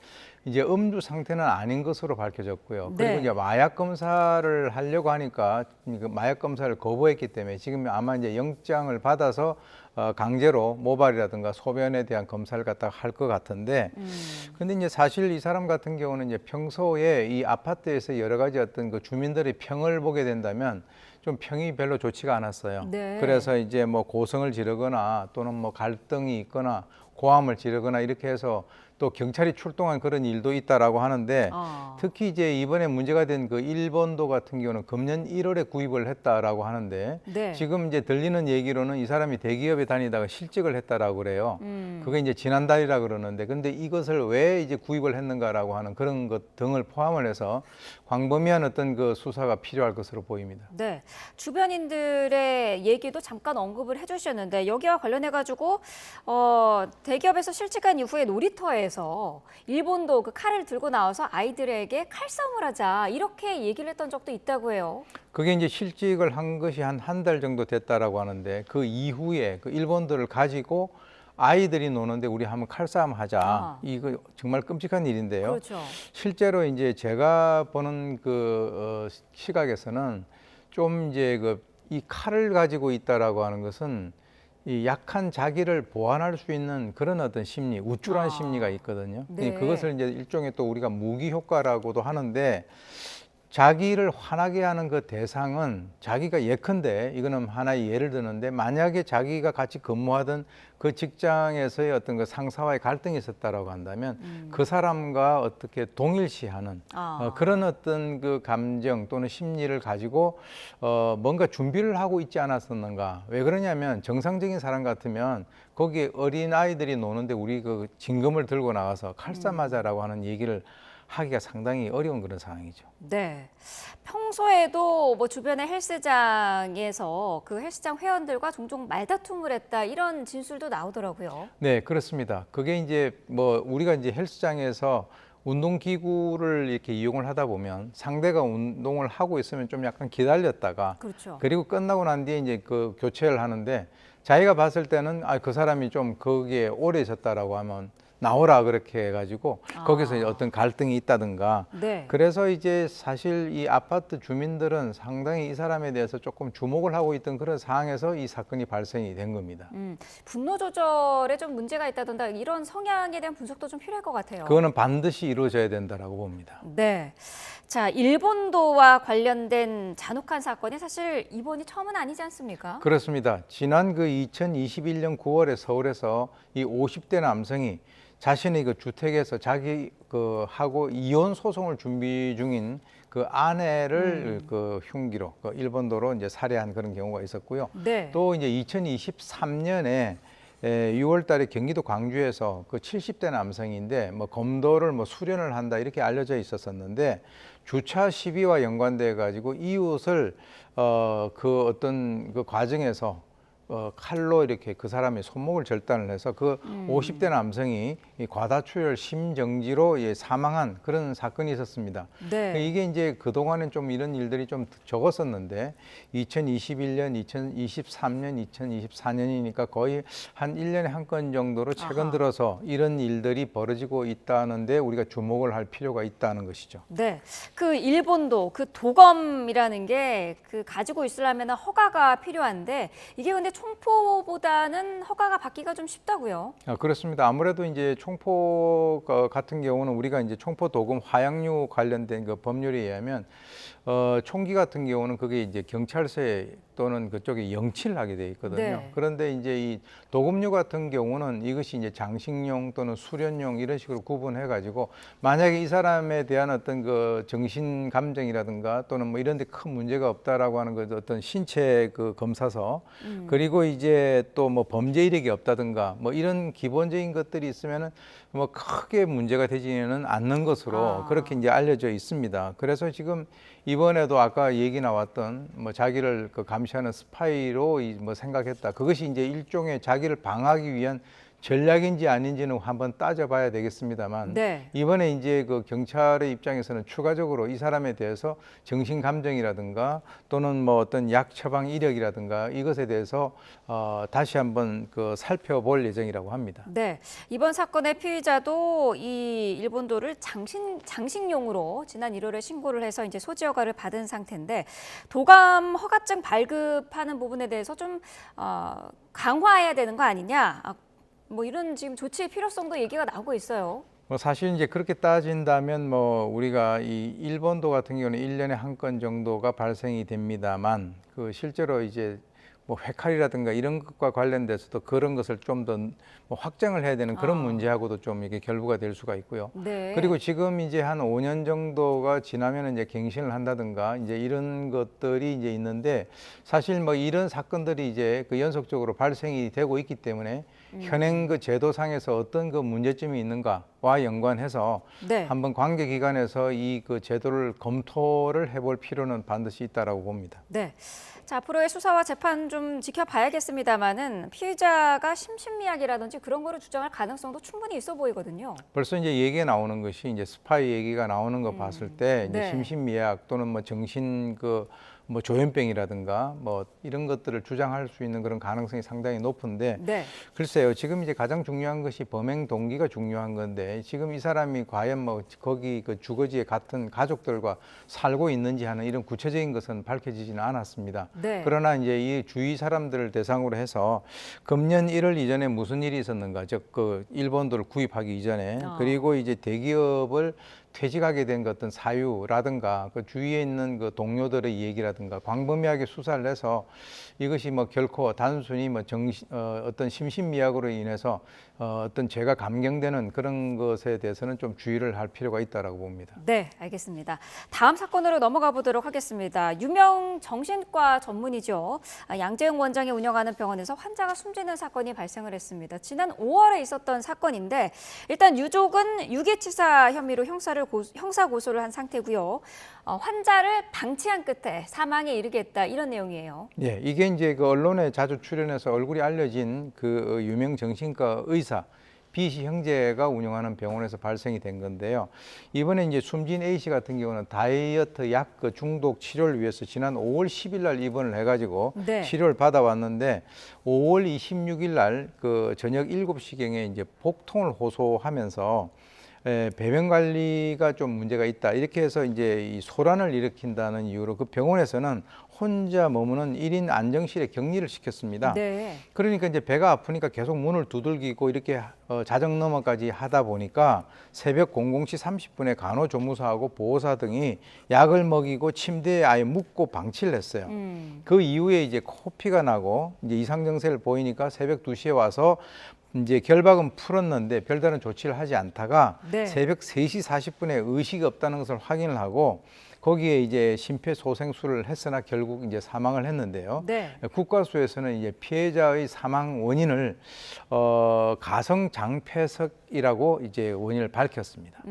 이제 음주 상태는 아닌 것으로 밝혀졌고요. 네. 그리고 이제 마약 검사를 하려고 하니까 그 마약 검사를 거부했기 때문에 지금 아마 이제 영장을 받아서 강제로 모발이라든가 소변에 대한 검사를 갖다가 할 것 같은데, 근데 이제 사실 이 사람 같은 경우는 이제 평소에 이 아파트에서 여러 가지 어떤 그 주민들의 평을 보게 된다면 좀 평이 별로 좋지가 않았어요. 네. 그래서 이제 뭐 고성을 지르거나 또는 뭐 갈등이 있거나 고함을 지르거나 이렇게 해서 또 경찰이 출동한 그런 일도 있다라고 하는데, 특히 이제 이번에 문제가 된 그 일본도 같은 경우는 금년 1월에 구입을 했다라고 하는데, 네. 지금 이제 들리는 얘기로는 이 사람이 대기업에 다니다가 실직을 했다라고 그래요. 그게 이제 지난달이라 그러는데, 근데 이것을 왜 이제 구입을 했는가라고 하는 그런 것 등을 포함을 해서 광범위한 어떤 그 수사가 필요할 것으로 보입니다. 네, 주변인들의 얘기도 잠깐 언급을 해주셨는데 여기와 관련해가지고 대기업에서 실직한 이후에 놀이터에서 일본도 그 칼을 들고 나와서 아이들에게 칼싸움을 하자 이렇게 얘기를 했던 적도 있다고 해요. 그게 이제 실직을 한 것이 한 달 정도 됐다라고 하는데, 그 이후에 그 일본들을 가지고 아이들이 노는데 우리 한번 칼싸움 하자. 이거 정말 끔찍한 일인데요. 그렇죠. 실제로 이제 제가 보는 그 시각에서는 좀 이제 이 칼을 가지고 있다라고 하는 것은 이 약한 자기를 보완할 수 있는 그런 어떤 심리, 우쭐한 심리가 있거든요. 네. 그것을 이제 일종의 또 우리가 무기 효과라고도 하는데, 자기를 화나게 하는 그 대상은 자기가 예컨대, 이거는 하나의 예를 드는데, 만약에 자기가 같이 근무하던 그 직장에서의 어떤 그 상사와의 갈등이 있었다라고 한다면 그 사람과 어떻게 동일시하는 그런 어떤 그 감정 또는 심리를 가지고 뭔가 준비를 하고 있지 않았었는가. 왜 그러냐면 정상적인 사람 같으면 거기에 어린 아이들이 노는데 우리 그 징검을 들고 나가서 칼싸움하자라고 하는 얘기를 하기가 상당히 어려운 그런 상황이죠. 네. 평소에도 뭐 주변의 헬스장에서 그 헬스장 회원들과 종종 말다툼을 했다 이런 진술도 나오더라고요. 네, 그렇습니다. 그게 이제 뭐 우리가 이제 헬스장에서 운동기구를 이렇게 이용을 하다 보면 상대가 운동을 하고 있으면 좀 약간 기다렸다가, 그렇죠. 그리고 끝나고 난 뒤에 이제 그 교체를 하는데, 자기가 봤을 때는 그 사람이 좀 거기에 오래 있었다라고 하면 나오라 그렇게 해가지고 거기서 어떤 갈등이 있다든가. 네. 그래서 이제 사실 이 아파트 주민들은 상당히 이 사람에 대해서 조금 주목을 하고 있던 그런 상황에서 이 사건이 발생이 된 겁니다. 분노 조절에 좀 문제가 있다던가 이런 성향에 대한 분석도 좀 필요할 것 같아요. 그거는 반드시 이루어져야 된다라고 봅니다. 네. 자, 일본도와 관련된 잔혹한 사건이 사실 이번이 처음은 아니지 않습니까? 그렇습니다. 지난 그 2021년 9월에 서울에서 이 50대 남성이 자신의 그 주택에서 자기 그 하고 이혼 소송을 준비 중인 그 아내를 그 흉기로 그 일본도로 이제 살해한 그런 경우가 있었고요. 네. 또 이제 2023년에 6월 달에 경기도 광주에서 그 70대 남성인데 뭐 검도를 뭐 수련을 한다 이렇게 알려져 있었었는데, 주차 시비와 연관돼 가지고 이웃을 그 어떤 그 과정에서 칼로 이렇게 그 사람의 손목을 절단을 해서 그 50대 남성이 이 과다출혈 심정지로 사망한 그런 사건이 있었습니다. 네. 이게 이제 그동안은 좀 이런 일들이 좀 적었었는데 2021년, 2023년, 2024년이니까 거의 한 1년에 한 건 정도로 최근 들어서 이런 일들이 벌어지고 있다는데 우리가 주목을 할 필요가 있다는 것이죠. 네. 그 일본도 그 도검이라는 게 그 가지고 있으려면 허가가 필요한데 이게 근데 총포보다는 허가가 받기가 좀 쉽다고요? 그렇습니다. 아무래도 이제 총포 같은 경우는 우리가 이제 총포 도금 화약류 관련된 그 법률에 의하면 총기 같은 경우는 그게 이제 경찰서에 또는 그쪽에 영치를 하게 돼 있거든요. 네. 그런데 이제 이 도금류 같은 경우는 이것이 이제 장식용 또는 수련용 이런 식으로 구분해 가지고 만약에 이 사람에 대한 어떤 그 정신 감정이라든가 또는 뭐 이런 데 큰 문제가 없다라고 하는 그 어떤 신체 그 검사서 그리고 이제 또 뭐 범죄 이력이 없다든가 뭐 이런 기본적인 것들이 있으면은 뭐 크게 문제가 되지는 않는 것으로 그렇게 이제 알려져 있습니다. 그래서 지금 이번에도 아까 얘기 나왔던 뭐 자기를 그 감시하는 스파이로 뭐 생각했다. 그것이 이제 일종의 자기를 방어하기 위한 전략인지 아닌지는 한번 따져봐야 되겠습니다만 네. 이번에 이제 그 경찰의 입장에서는 추가적으로 이 사람에 대해서 정신 감정이라든가 또는 뭐 어떤 약 처방 이력이라든가 이것에 대해서 다시 한번 그 살펴볼 예정이라고 합니다. 네, 이번 사건의 피의자도 이 일본도를 장식용으로 지난 1월에 신고를 해서 이제 소지 허가를 받은 상태인데 도감 허가증 발급하는 부분에 대해서 좀 강화해야 되는 거 아니냐? 뭐 이런 지금 조치의 필요성도 얘기가 나오고 있어요. 뭐 사실 이제 그렇게 따진다면 뭐 우리가 이 일본도 같은 경우는 1년에 한 건 정도가 발생이 됩니다만 그 실제로 이제 뭐 회칼이라든가 이런 것과 관련돼서도 그런 것을 좀 더 뭐 확장을 해야 되는 그런 문제하고도 좀 이게 결부가 될 수가 있고요. 네. 그리고 지금 이제 한 5년 정도가 지나면 이제 갱신을 한다든가 이제 이런 것들이 이제 있는데 사실 뭐 이런 사건들이 이제 그 연속적으로 발생이 되고 있기 때문에 현행 그 제도상에서 어떤 그 문제점이 있는가와 연관해서 네. 한번 관계기관에서 이 그 제도를 검토를 해볼 필요는 반드시 있다라고 봅니다. 네. 자, 앞으로의 수사와 재판 좀 지켜봐야겠습니다만은 피의자가 심신미약이라든지 그런 거를 주장할 가능성도 충분히 있어 보이거든요. 벌써 이제 얘기가 나오는 것이 이제 스파이 얘기가 나오는 거 봤을 때 이제 네. 심신미약 또는 뭐 정신 뭐 조현병이라든가 뭐 이런 것들을 주장할 수 있는 그런 가능성이 상당히 높은데 네. 글쎄요, 지금 이제 가장 중요한 것이 범행 동기가 중요한 건데 지금 이 사람이 과연 뭐 거기 그 주거지에 같은 가족들과 살고 있는지 하는 이런 구체적인 것은 밝혀지지는 않았습니다. 네. 그러나 이제 이 주위 사람들을 대상으로 해서 금년 1월 이전에 무슨 일이 있었는가, 즉 그 일본도를 구입하기 이전에 그리고 이제 대기업을 퇴직하게 된 어떤 사유라든가 그 주위에 있는 그 동료들의 얘기라든가 광범위하게 수사를 해서 이것이 뭐 결코 단순히 뭐 어떤 심신미약으로 인해서 어떤 죄가 감경되는 그런 것에 대해서는 좀 주의를 할 필요가 있다라고 봅니다. 네, 알겠습니다. 다음 사건으로 넘어가 보도록 하겠습니다. 유명 정신과 전문이죠. 양재영 원장이 운영하는 병원에서 환자가 숨지는 사건이 발생을 했습니다. 지난 5월에 있었던 사건인데 일단 유족은 유기치사 혐의로 형사 고소를 한 상태고요. 환자를 방치한 끝에 사망에 이르게 했다 이런 내용이에요. 예, 이게 이제 그 언론에 자주 출연해서 얼굴이 알려진 그 유명 정신과 의사 B 씨 형제가 운영하는 병원에서 발생이 된 건데요. 이번에 이제 숨진 A 씨 같은 경우는 다이어트 약 그 중독 치료를 위해서 지난 5월 10일 날 입원을 해가지고 네. 치료를 받아왔는데 5월 26일 날 그 저녁 7시경에 이제 복통을 호소하면서 배변 관리가 좀 문제가 있다. 이렇게 해서 이제 이 소란을 일으킨다는 이유로 그 병원에서는 혼자 머무는 1인 안정실에 격리를 시켰습니다. 네. 그러니까 이제 배가 아프니까 계속 문을 두들기고 이렇게 자정 넘어까지 하다 보니까 새벽 00시 30분에 간호조무사하고 보호사 등이 약을 먹이고 침대에 아예 묻고 방치를 했어요. 그 이후에 이제 코피가 나고 이제 이상 증세를 보이니까 새벽 2시에 와서 이제 결박은 풀었는데 별다른 조치를 하지 않다가 네. 새벽 3시 40분에 의식이 없다는 것을 확인을 하고 거기에 이제 심폐소생술을 했으나 결국 이제 사망을 했는데요. 네. 국과수에서는 이제 피해자의 사망 원인을 가성 장폐석이라고 이제 원인을 밝혔습니다.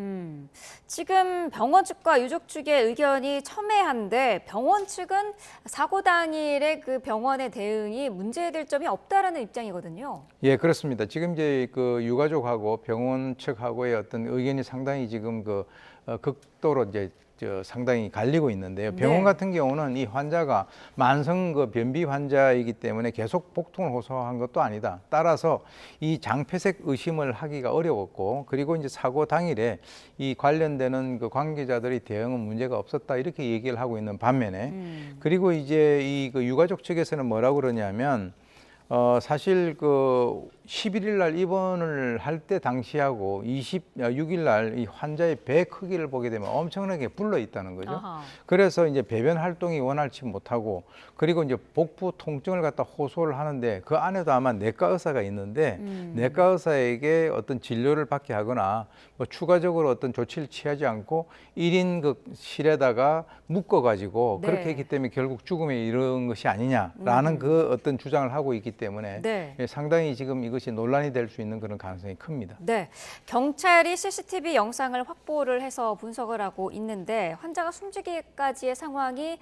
지금 병원 측과 유족 측의 의견이 첨예한데 병원 측은 사고 당일에 그 병원의 대응이 문제될 점이 없다라는 입장이거든요. 예, 그렇습니다. 지금 이제 그 유가족하고 병원 측하고의 어떤 의견이 상당히 지금 그 극도로 이제 상당히 갈리고 있는데요. 병원 네. 같은 경우는 이 환자가 만성 그 변비 환자이기 때문에 계속 복통을 호소한 것도 아니다. 따라서 이 장폐색 의심을 하기가 어려웠고 그리고 이제 사고 당일에 이 관련되는 그 관계자들의 대응은 문제가 없었다 이렇게 얘기를 하고 있는 반면에 그리고 이제 이 그 유가족 측에서는 뭐라고 그러냐면 사실 그 11일 날 입원을 할 때 당시하고 26일 날 이 환자의 배 크기를 보게 되면 엄청나게 불러 있다는 거죠. 아하. 그래서 이제 배변 활동이 원활치 못하고 그리고 이제 복부 통증을 갖다 호소를 하는데 그 안에도 아마 내과 의사가 있는데 내과 의사에게 어떤 진료를 받게 하거나 뭐 추가적으로 어떤 조치를 취하지 않고 1인 그 실에다가 묶어 가지고 네. 그렇게 했기 때문에 결국 죽음에 이른 것이 아니냐라는 그 어떤 주장을 하고 있기 때문에 네. 상당히 지금 이것이 논란이 될 수 있는 그런 가능성이 큽니다. 네, 경찰이 CCTV 영상을 확보를 해서 분석을 하고 있는데 환자가 숨지기까지의 상황이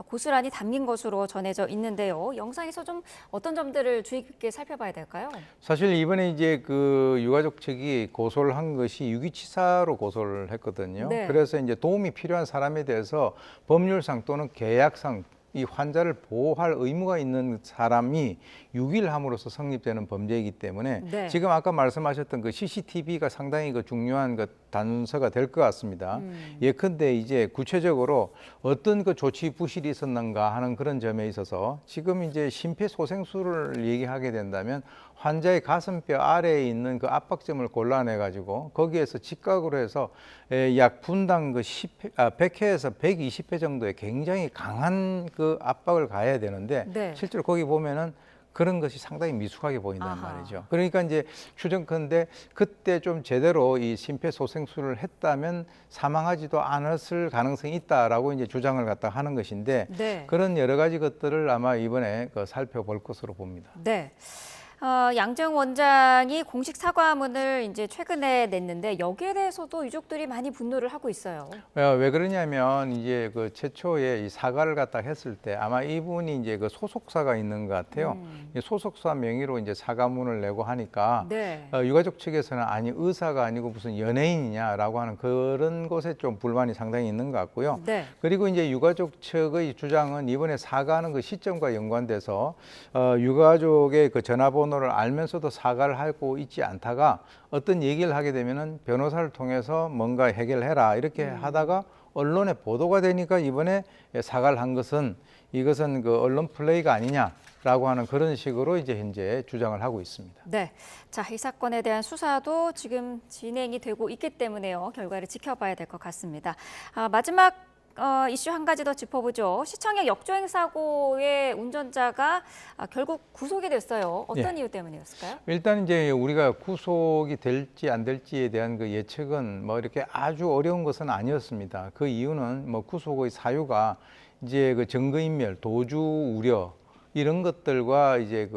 고스란히 담긴 것으로 전해져 있는데요. 영상에서 좀 어떤 점들을 주의 깊게 살펴봐야 될까요? 사실 이번에 이제 그 유가족 측이 고소를 한 것이 유기치사로 고소를 했거든요. 네. 그래서 이제 도움이 필요한 사람에 대해서 법률상 또는 계약상 이 환자를 보호할 의무가 있는 사람이 유기를 함으로써 성립되는 범죄이기 때문에 네. 지금 아까 말씀하셨던 그 CCTV가 상당히 그 중요한 그 단서가 될 것 같습니다. 예컨대 이제 구체적으로 어떤 그 조치 부실이 있었는가 하는 그런 점에 있어서 지금 이제 심폐소생술을 얘기하게 된다면 환자의 가슴뼈 아래에 있는 그 압박점을 골라내 가지고 거기에서 직각으로 해서 약 분당 그 100회에서 120회 정도의 굉장히 강한 그 압박을 가해야 되는데 네. 실제로 거기 보면은 그런 것이 상당히 미숙하게 보인단 아하. 말이죠. 그러니까 이제 추정컨대 그때 좀 제대로 이 심폐소생술을 했다면 사망하지도 않았을 가능성이 있다라고 이제 주장을 갖다 하는 것인데 네. 그런 여러 가지 것들을 아마 이번에 살펴볼 것으로 봅니다. 네. 양정 원장이 공식 사과문을 이제 최근에 냈는데 여기에 대해서도 유족들이 많이 분노를 하고 있어요. 왜 그러냐면 이제 그 최초에 이 사과를 갖다 했을 때 아마 이분이 이제 그 소속사가 있는 것 같아요. 이 소속사 명의로 이제 사과문을 내고 하니까 네. 유가족 측에서는 아니 의사가 아니고 무슨 연예인이냐라고 하는 그런 것에 좀 불만이 상당히 있는 것 같고요. 네. 그리고 이제 유가족 측의 주장은 이번에 사과하는 그 시점과 연관돼서 유가족의 그 전화번호를 알면서도 사과를 하고 있지 않다가 어떤 얘기를 하게 되면은 변호사를 통해서 뭔가 해결해라 이렇게 하다가 언론에 보도가 되니까 이번에 사과를 한 것은 이것은 그 언론 플레이가 아니냐라고 하는 그런 식으로 이제 현재 주장을 하고 있습니다. 네. 자, 이 사건에 대한 수사도 지금 진행이 되고 있기 때문에요. 결과를 지켜봐야 될 것 같습니다. 마지막 이슈 한 가지 더 짚어보죠. 시청역 역주행 사고의 운전자가 결국 구속이 됐어요. 어떤 이유 때문이었을까요? 일단 이제 우리가 구속이 될지 안 될지에 대한 그 예측은 뭐 이렇게 아주 어려운 것은 아니었습니다. 그 이유는 뭐 구속의 사유가 이제 그 증거인멸, 도주 우려 이런 것들과 이제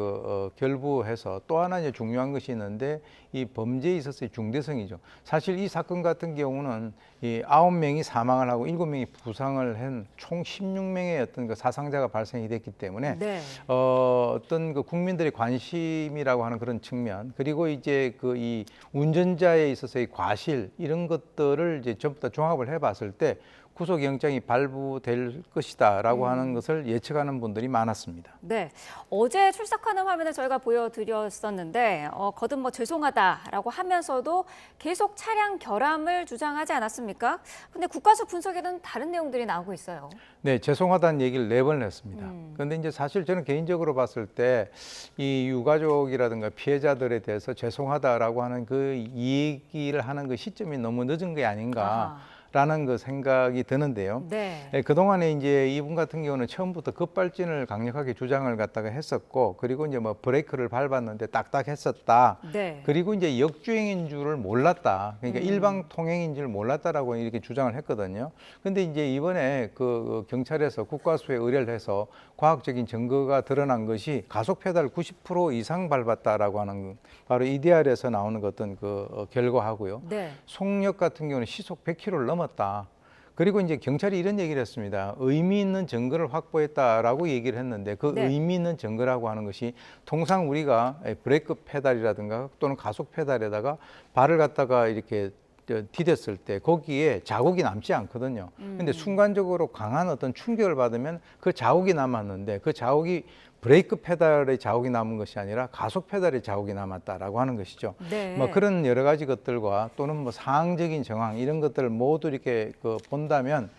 결부해서 또 하나 이제 중요한 것이 있는데 이 범죄에 있어서의 중대성이죠. 사실 이 사건 같은 경우는 이 9명이 사망을 하고 7명이 부상을 한 총 16명의 어떤 그 사상자가 발생이 됐기 때문에 네. 어떤 그 국민들의 관심이라고 하는 그런 측면 그리고 이제 그 이 운전자에 있어서의 과실 이런 것들을 이제 전부 다 종합을 해봤을 때 구속영장이 발부될 것이다라고 하는 것을 예측하는 분들이 많았습니다. 네, 어제 출석하는 화면을 저희가 보여드렸었는데 거듭 뭐 죄송하다라고 하면서도 계속 차량 결함을 주장하지 않았습니까? 근데 국가수 분석에는 다른 내용들이 나오고 있어요. 네, 죄송하다는 얘기를 4번을 했습니다. 그런데 이제 사실 저는 개인적으로 봤을 때 이 유가족이라든가 피해자들에 대해서 죄송하다라고 하는 그 얘기를 하는 그 시점이 너무 늦은 게 아닌가. 라는 그 생각이 드는데요. 네. 그동안에 이제 이분 같은 경우는 처음부터 급발진을 강력하게 주장을 갖다가 했었고, 그리고 이제 뭐 브레이크를 밟았는데 딱딱했었다. 네. 그리고 이제 역주행인 줄을 몰랐다. 그러니까 일방 통행인 줄 몰랐다라고 이렇게 주장을 했거든요. 근데 이제 이번에 그 경찰에서 국과수에 의뢰를 해서 과학적인 증거가 드러난 것이 가속 페달 90% 이상 밟았다라고 하는 바로 EDR에서 나오는 어떤 그 결과하고요. 네. 속력 같은 경우는 시속 100km를 넘었다. 그리고 이제 경찰이 이런 얘기를 했습니다. 의미 있는 증거를 확보했다라고 얘기를 했는데 그 네. 의미 있는 증거라고 하는 것이 통상 우리가 브레이크 페달이라든가 또는 가속 페달에다가 발을 갖다가 이렇게 디뎠을 때 거기에 자국이 남지 않거든요. 근데 순간적으로 강한 어떤 충격을 받으면 그 자국이 남았는데 그 자국이 브레이크 페달의 자국이 남은 것이 아니라 가속 페달의 자국이 남았다라고 하는 것이죠. 네. 뭐 그런 여러 가지 것들과 또는 뭐 상황적인 정황 이런 것들을 모두 이렇게 본다면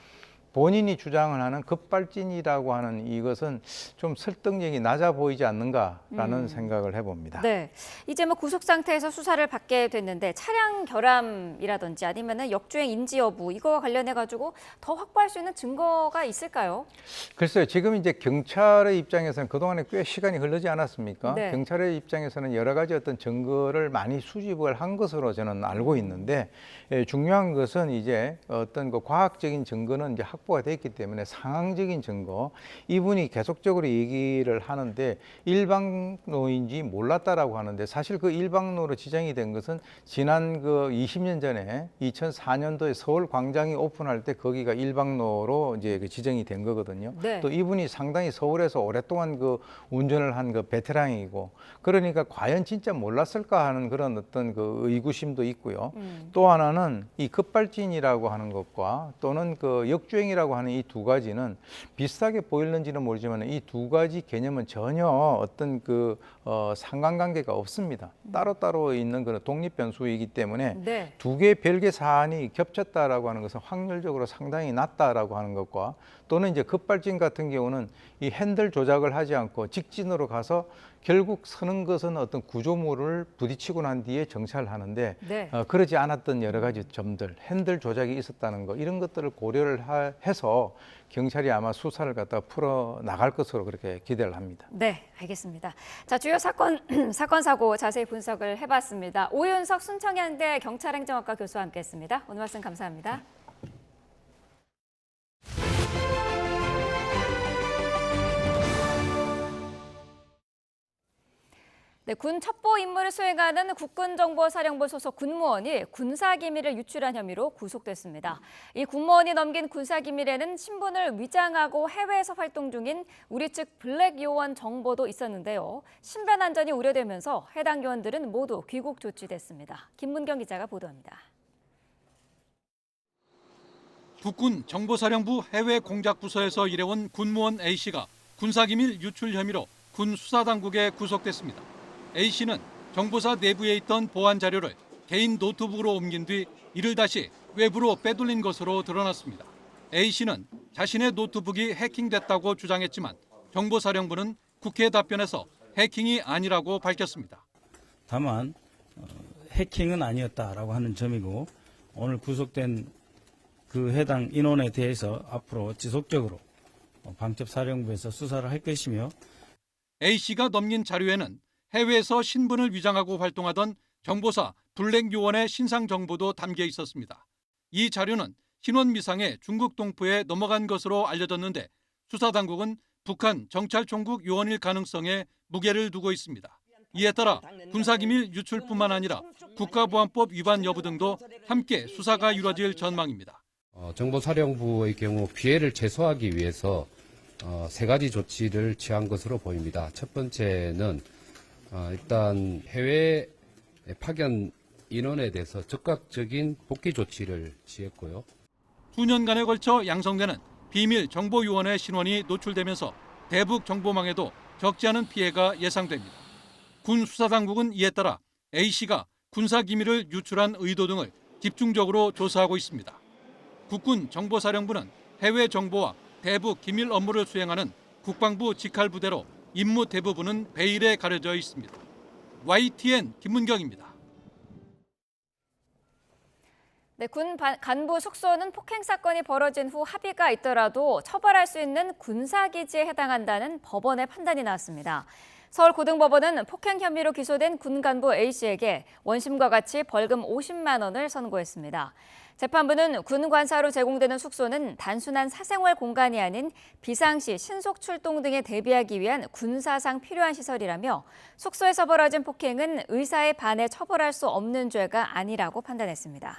본인이 주장을 하는 급발진이라고 하는 이것은 좀 설득력이 낮아 보이지 않는가라는 생각을 해봅니다. 네, 이제 뭐 구속 상태에서 수사를 받게 됐는데 차량 결함이라든지 아니면은 역주행 인지 여부 이거와 관련해 가지고 더 확보할 수 있는 증거가 있을까요? 글쎄요, 지금 이제 경찰의 입장에서는 그동안에 꽤 시간이 흐르지 않았습니까? 네. 경찰의 입장에서는 여러 가지 어떤 증거를 많이 수집을 한 것으로 저는 알고 있는데 중요한 것은 이제 어떤 그 과학적인 증거는 이제 확보가 됐기 때문에 상황적인 증거, 이분이 계속적으로 얘기를 하는데 일방로인지 몰랐다라고 하는데, 사실 그 일방로로 지정이 된 것은 지난 그 20년 전에 2004년도에 서울 광장이 오픈할 때 거기가 일방로로 이제 그 지정이 된 거거든요. 네. 또 이분이 상당히 서울에서 오랫동안 그 운전을 한 그 베테랑이고, 그러니까 과연 진짜 몰랐을까 하는 그런 어떤 그 의구심도 있고요. 또 하나는 이 급발진이라고 하는 것과 또는 그 역주행이라고 하는 이 두 가지는 비슷하게 보일는지는 모르지만 이 두 가지 개념은 전혀 어떤 그 상관관계가 없습니다. 따로따로 있는 그런 독립 변수이기 때문에 네. 두 개의 별개 사안이 겹쳤다라고 하는 것은 확률적으로 상당히 낮다라고 하는 것과, 또는 이제 급발진 같은 경우는 이 핸들 조작을 하지 않고 직진으로 가서 결국 서는 것은 어떤 구조물을 부딪히고 난 뒤에 정차를 하는데 네. 그러지 않았던 여러 가지 점들, 핸들 조작이 있었다는 거, 이런 것들을 고려를 해서 경찰이 아마 수사를 갖다가 풀어 나갈 것으로 그렇게 기대를 합니다. 네, 알겠습니다. 자, 주요 사건 사고 자세히 분석을 해봤습니다. 오윤석 순천향대 경찰행정학과 교수와 함께했습니다. 오늘 말씀 감사합니다. 네, 군 첩보 임무를 수행하는 국군정보사령부 소속 군무원이 군사기밀을 유출한 혐의로 구속됐습니다. 이 군무원이 넘긴 군사기밀에는 신분을 위장하고 해외에서 활동 중인 우리 측 블랙 요원 정보도 있었는데요. 신변 안전이 우려되면서 해당 요원들은 모두 귀국 조치됐습니다. 김문경 기자가 보도합니다. 국군 정보사령부 해외공작부서에서 일해온 군무원 A씨가 군사기밀 유출 혐의로 군 수사당국에 구속됐습니다. A씨는 정보사 내부에 있던 보안 자료를 개인 노트북으로 옮긴 뒤 이를 다시 외부로 빼돌린 것으로 드러났습니다. A씨는 자신의 노트북이 해킹됐다고 주장했지만 정보사령부는 국회 답변에서 해킹이 아니라고 밝혔습니다. 다만 해킹은 아니었다라고 하는 점이고, 오늘 구속된 그 해당 인원에 대해서 앞으로 지속적으로 방첩사령부에서 수사를 할 것이며, A씨가 넘긴 자료에는 해외에서 신분을 위장하고 활동하던 정보사 블랙 요원의 신상 정보도 담겨 있었습니다. 이 자료는 신원미상의 중국 동포에 넘어간 것으로 알려졌는데 수사당국은 북한 정찰총국 요원일 가능성에 무게를 두고 있습니다. 이에 따라 군사기밀 유출뿐만 아니라 국가보안법 위반 여부 등도 함께 수사가 이루어질 전망입니다. 정보사령부의 경우 피해를 최소화하기 위해서 세 가지 조치를 취한 것으로 보입니다. 첫 번째는 일단 해외 파견 인원에 대해서 적극적인 복귀 조치를 취했고요. 수년간에 걸쳐 양성되는 비밀 정보 요원의 신원이 노출되면서 대북 정보망에도 적지 않은 피해가 예상됩니다. 군 수사당국은 이에 따라 A씨가 군사기밀을 유출한 의도 등을 집중적으로 조사하고 있습니다. 국군 정보사령부는 해외 정보와 대북 기밀 업무를 수행하는 국방부 직할부대로 임무 대부분은 베일에 가려져 있습니다. YTN 김문경입니다. 네, 군 간부 숙소는 폭행 사건이 벌어진 후 합의가 있더라도 처벌할 수 있는 군사기지에 해당한다는 법원의 판단이 나왔습니다. 서울고등법원은 폭행 혐의로 기소된 군 간부 A씨에게 원심과 같이 벌금 50만 원을 선고했습니다. 재판부는 군 관사로 제공되는 숙소는 단순한 사생활 공간이 아닌 비상시 신속 출동 등에 대비하기 위한 군사상 필요한 시설이라며 숙소에서 벌어진 폭행은 의사에 반해 처벌할 수 없는 죄가 아니라고 판단했습니다.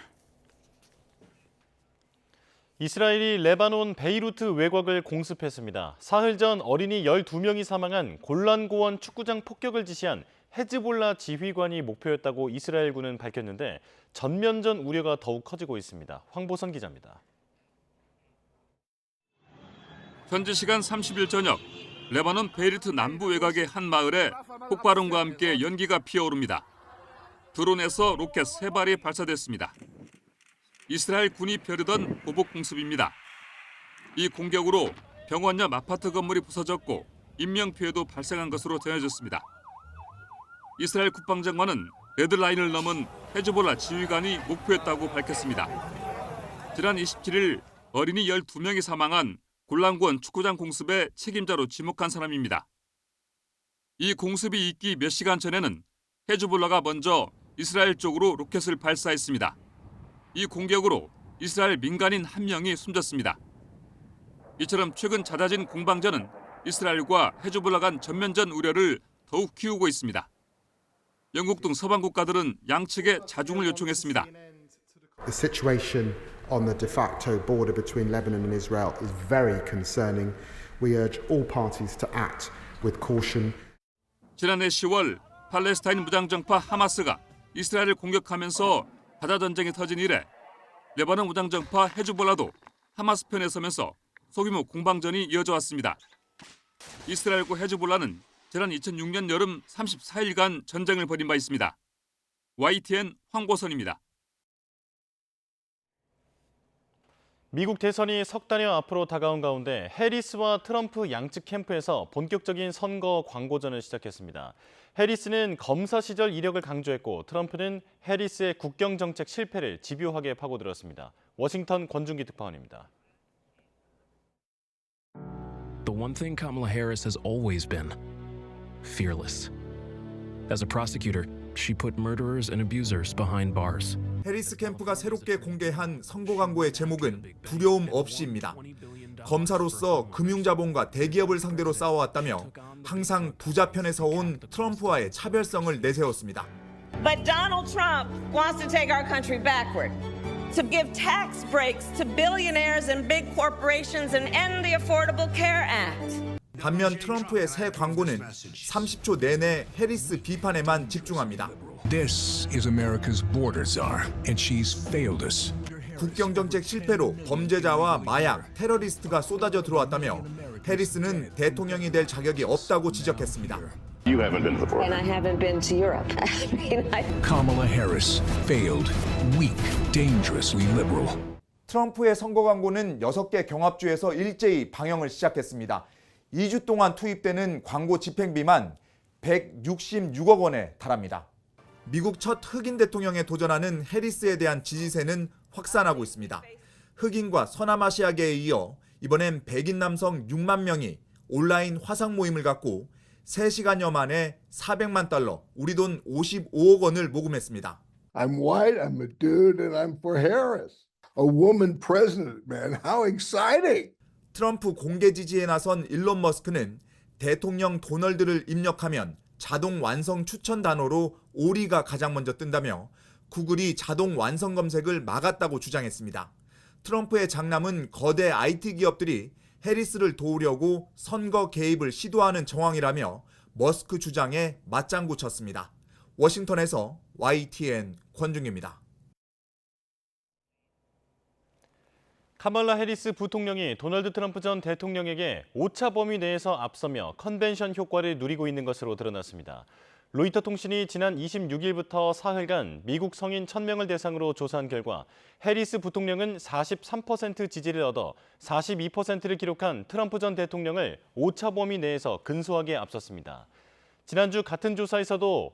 이스라엘이 레바논 베이루트 외곽을 공습했습니다. 사흘 전 어린이 12명이 사망한 골란 고원 축구장 폭격을 지시한 헤즈볼라 지휘관이 목표였다고 이스라엘군은 밝혔는데 전면전 우려가 더욱 커지고 있습니다. 황보선 기자입니다. 현지 시간 30일 저녁, 레바논 베이루트 남부 외곽의 한 마을에 폭발음과 함께 연기가 피어오릅니다. 드론에서 로켓 3발이 발사됐습니다. 이스라엘 군이 벼르던 보복 공습입니다. 이 공격으로 병원 옆 아파트 건물이 부서졌고 인명피해도 발생한 것으로 전해졌습니다. 이스라엘 국방장관은 레드라인을 넘은 헤즈볼라 지휘관이 목표였다고 밝혔습니다. 지난 27일 어린이 12명이 사망한 골란고원 축구장 공습의 책임자로 지목한 사람입니다. 이 공습이 있기 몇 시간 전에는 헤즈볼라가 먼저 이스라엘 쪽으로 로켓을 발사했습니다. 이 공격으로 이스라엘 민간인 1명이 숨졌습니다. 이처럼 최근 잦아진 공방전은 이스라엘과 헤즈볼라 간 전면전 우려를 더욱 키우고 있습니다. 영국 등 서방 국가들은 양측에 자중을 요청했습니다. The situation on the de facto border between Lebanon and Israel is very concerning. We urge all parties to act with caution. 지난해 10월 팔레스타인 무장정파 하마스가 이스라엘을 공격하면서 바다 전쟁이 터진 이래 레바논 무장정파 헤즈볼라도 하마스 편에 서면서 소규모 공방전이 이어져 왔습니다. 이스라엘과 헤즈볼라는 지난 2006년 여름 34일간 전쟁을 벌인 바 있습니다. YTN 황보선입니다. 미국 대선이 석 달여 앞으로 다가온 가운데 해리스와 트럼프 양측 캠프에서 본격적인 선거 광고전을 시작했습니다. 해리스는 검사 시절 이력을 강조했고 트럼프는 해리스의 국경 정책 실패를 집요하게 파고들었습니다. 워싱턴 권준기 특파원입니다. The one thing Kamala Harris has always been, fearless. As a prosecutor, she put murderers and abusers behind bars. 해리스 캠프가 새롭게 공개한 선거 광고의 제목은 두려움 없이입니다. 검사로서 금융자본과 대기업을 상대로 싸워왔다며 항상 부자 편에 서온 트럼프와의 차별성을 내세웠습니다. But Donald Trump wants to take our country backward. To give tax breaks to billionaires and big corporations and end the Affordable Care Act. 반면 트럼프의 새 광고는 30초 내내 해리스 비판에만 집중합니다. This is America's border czar, and she's failed us. 국경 정책 실패로 범죄자와 마약, 테러리스트가 쏟아져 들어왔다며 해리스는 대통령이 될 자격이 없다고 지적했습니다. You haven't been to the border. And I haven't been to Europe. Kamala Harris failed, weak, dangerously liberal. 트럼프의 선거 광고는 6개 경합주에서 일제히 방영을 시작했습니다. 2주 동안 투입되는 광고 집행비만 166억 원에 달합니다. 미국 첫 흑인 대통령에 도전하는 해리스에 대한 지지세는 확산하고 있습니다. 흑인과 서남아시아계에 이어 이번엔 백인 남성 6만 명이 온라인 화상 모임을 갖고 3시간여 만에 400만 달러, 우리 돈 55억 원을 모금했습니다. I'm white, I'm a dude, and I'm for Harris. A woman president, man. How exciting! 트럼프 공개 지지에 나선 일론 머스크는 대통령 도널드를 입력하면 자동 완성 추천 단어로 오리가 가장 먼저 뜬다며 구글이 자동 완성 검색을 막았다고 주장했습니다. 트럼프의 장남은 거대 IT 기업들이 해리스를 도우려고 선거 개입을 시도하는 정황이라며 머스크 주장에 맞장구 쳤습니다. 워싱턴에서 YTN 권중입니다. 카멀라 해리스 부통령이 도널드 트럼프 전 대통령에게 오차 범위 내에서 앞서며 컨벤션 효과를 누리고 있는 것으로 드러났습니다. 로이터 통신이 지난 26일부터 사흘간 미국 성인 1000명을 대상으로 조사한 결과 해리스 부통령은 43% 지지를 얻어 42%를 기록한 트럼프 전 대통령을 오차 범위 내에서 근소하게 앞섰습니다. 지난주 같은 조사에서도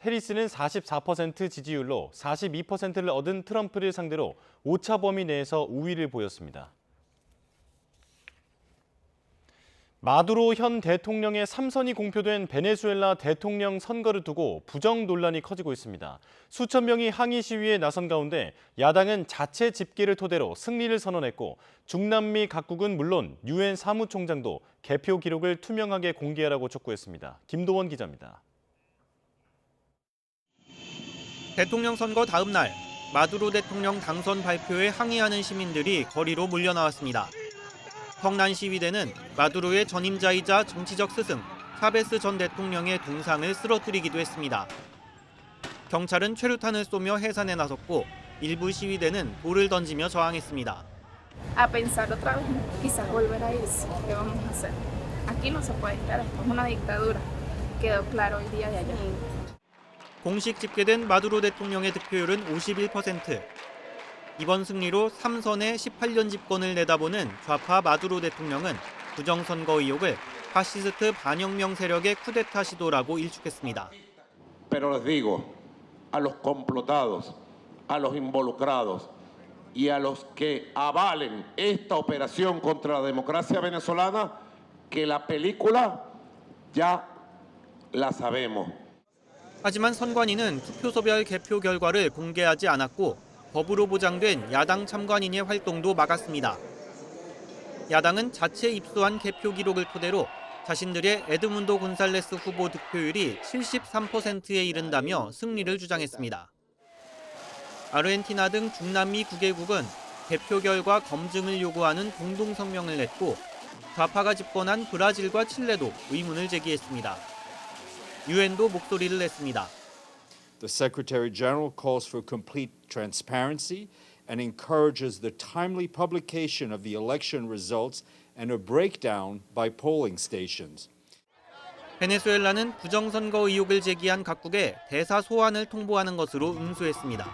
해리스는 44% 지지율로 42%를 얻은 트럼프를 상대로 오차 범위 내에서 우위를 보였습니다. 마두로 현 대통령의 3선이 공표된 베네수엘라 대통령 선거를 두고 부정 논란이 커지고 있습니다. 수천 명이 항의 시위에 나선 가운데 야당은 자체 집계를 토대로 승리를 선언했고 중남미 각국은 물론 유엔 사무총장도 개표 기록을 투명하게 공개하라고 촉구했습니다. 김도원 기자입니다. 대통령 선거 다음 날 마두로 대통령 당선 발표에 항의하는 시민들이 거리로 몰려 나왔습니다. 성난 시위대는 마두로의 전임자이자 정치적 스승 차베스 전 대통령의 동상을 쓰러뜨리기도 했습니다. 경찰은 최루탄을 쏘며 해산에 나섰고 일부 시위대는 돌을 던지며 저항했습니다. A pensar otra vez, quizás volver a irse. ¿Qué vamos a hacer? Aquí no se puede estar, esto es una dictadura. Quedó claro el día de ayer. 공식 집계된 마두로 대통령의 득표율은 51%. 이번 승리로 3선의 18년 집권을 내다보는 좌파 마두로 대통령은 부정선거 의혹을 파시스트 반혁명 세력의 쿠데타 시도라고 일축했습니다. Pero les digo a los complotados, a los involucrados y a los que avalen esta operación contra la democracia venezolana que la película ya la sabemos. 하지만 선관위는 투표소별 개표 결과를 공개하지 않았고 법으로 보장된 야당 참관인의 활동도 막았습니다. 야당은 자체 입수한 개표 기록을 토대로 자신들의 에드문도 곤살레스 후보 득표율이 73%에 이른다며 승리를 주장했습니다. 아르헨티나 등 중남미 9개국은 개표 결과 검증을 요구하는 공동 성명을 냈고 좌파가 집권한 브라질과 칠레도 의문을 제기했습니다. 유엔도 목소리를 냈습니다. The Secretary General calls for complete transparency and encourages the timely publication of the election results and a breakdown by polling stations. 베네수엘라는 부정선거 의혹을 제기한 각국에 대사 소환을 통보하는 것으로 응수했습니다.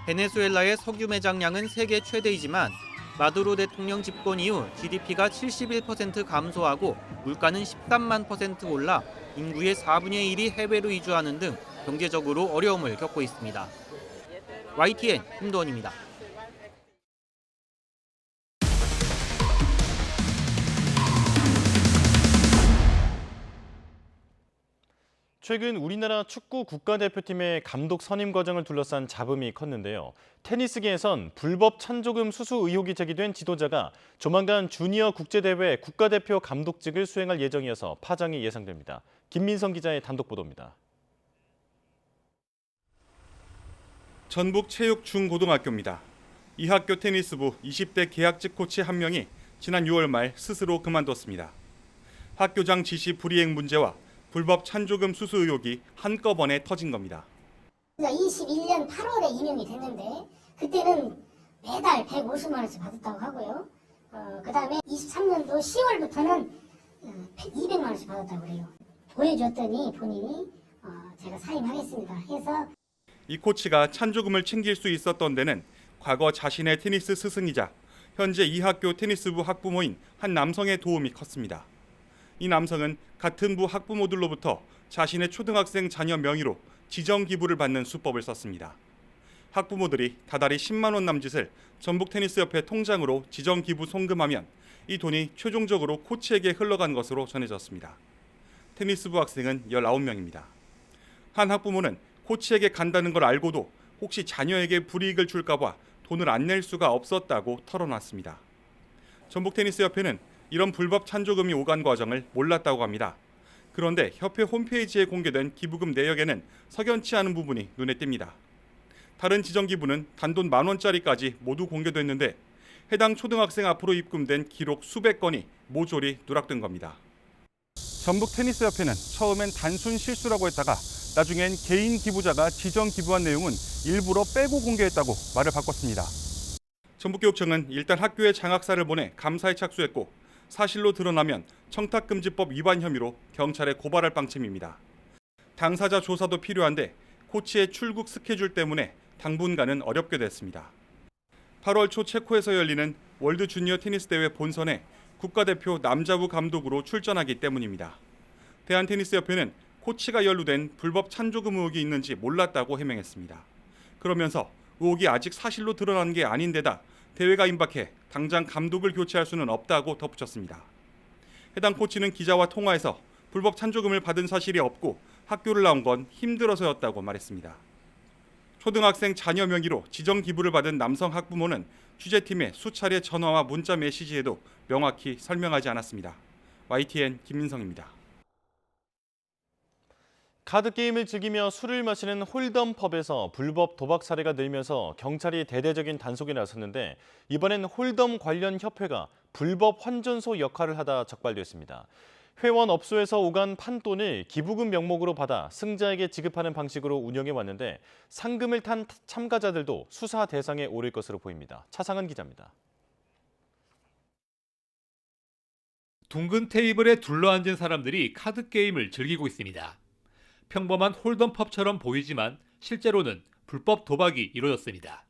베네수엘라의 석유 매장량은 세계 최대이지만 마두로 대통령 집권 이후 GDP가 71% 감소하고 물가는 13만 % 올라 인구의 4분의 1이 해외로 이주하는 등 경제적으로 어려움을 겪고 있습니다. YTN 김도원입니다. 최근 우리나라 축구 국가대표팀의 감독 선임 과정을 둘러싼 잡음이 컸는데요. 테니스계에선 불법 찬조금 수수 의혹이 제기된 지도자가 조만간 주니어 국제대회 국가대표 감독직을 수행할 예정이어서 파장이 예상됩니다. 김민성 기자의 단독 보도입니다. 전북 체육중고등학교입니다. 이 학교 테니스부 20대 계약직 코치 한 명이 지난 6월 말 스스로 그만뒀습니다. 학교장 지시 불이행 문제와 불법 찬조금 수수 의혹이 한꺼번에 터진 겁니다. 21년 8월에 임용이 됐는데 그때는 매달 150만 원씩 받았다고 하고요. 그다음에 23년도 10월부터는 200만 원씩 받았다고 그래요. 보여줬더니 본인이 제가 사임하겠습니다 해서 이 코치가 찬조금을 챙길 수 있었던 데는 과거 자신의 테니스 스승이자 현재 이 학교 테니스부 학부모인 한 남성의 도움이 컸습니다. 이 남성은 같은 부 학부모들로부터 자신의 초등학생 자녀 명의로 지정 기부를 받는 수법을 썼습니다. 학부모들이 다달이 10만 원 남짓을 전북테니스협회 통장으로 지정 기부 송금하면 이 돈이 최종적으로 코치에게 흘러간 것으로 전해졌습니다. 테니스부 학생은 19명입니다. 한 학부모는 코치에게 간다는 걸 알고도 혹시 자녀에게 불이익을 줄까 봐 돈을 안 낼 수가 없었다고 털어놨습니다. 전북테니스협회는 이런 불법 찬조금이 오간 과정을 몰랐다고 합니다. 그런데 협회 홈페이지에 공개된 기부금 내역에는 석연치 않은 부분이 눈에 띕니다. 다른 지정 기부는 단돈 10,000원짜리까지 모두 공개됐는데 해당 초등학생 앞으로 입금된 기록 수백 건이 모조리 누락된 겁니다. 전북테니스협회는 처음엔 단순 실수라고 했다가 나중엔 개인 기부자가 지정 기부한 내용은 일부러 빼고 공개했다고 말을 바꿨습니다. 전북교육청은 일단 학교에 장학사를 보내 감사에 착수했고 사실로 드러나면 청탁금지법 위반 혐의로 경찰에 고발할 방침입니다. 당사자 조사도 필요한데 코치의 출국 스케줄 때문에 당분간은 어렵게 됐습니다. 8월 초 체코에서 열리는 월드 주니어 테니스 대회 본선에 국가대표 남자부 감독으로 출전하기 때문입니다. 대한테니스협회는 코치가 연루된 불법 찬조금 의혹이 있는지 몰랐다고 해명했습니다. 그러면서 의혹이 아직 사실로 드러난 게 아닌데다 대회가 임박해 당장 감독을 교체할 수는 없다고 덧붙였습니다. 해당 코치는 기자와 통화에서 불법 찬조금을 받은 사실이 없고 학교를 나온 건 힘들어서였다고 말했습니다. 초등학생 자녀 명의로 지정 기부를 받은 남성 학부모는 취재팀에 수차례 전화와 문자 메시지에도 명확히 설명하지 않았습니다. YTN 김민성입니다. 카드게임을 즐기며 술을 마시는 홀덤 펍에서 불법 도박 사례가 늘면서 경찰이 대대적인 단속에 나섰는데 이번엔 홀덤 관련 협회가 불법 환전소 역할을 하다 적발됐습니다. 회원 업소에서 오간 판돈을 기부금 명목으로 받아 승자에게 지급하는 방식으로 운영해 왔는데 상금을 탄 참가자들도 수사 대상에 오를 것으로 보입니다. 차상은 기자입니다. 둥근 테이블에 둘러앉은 사람들이 카드게임을 즐기고 있습니다. 평범한 홀덤펍처럼 보이지만 실제로는 불법 도박이 이루어졌습니다.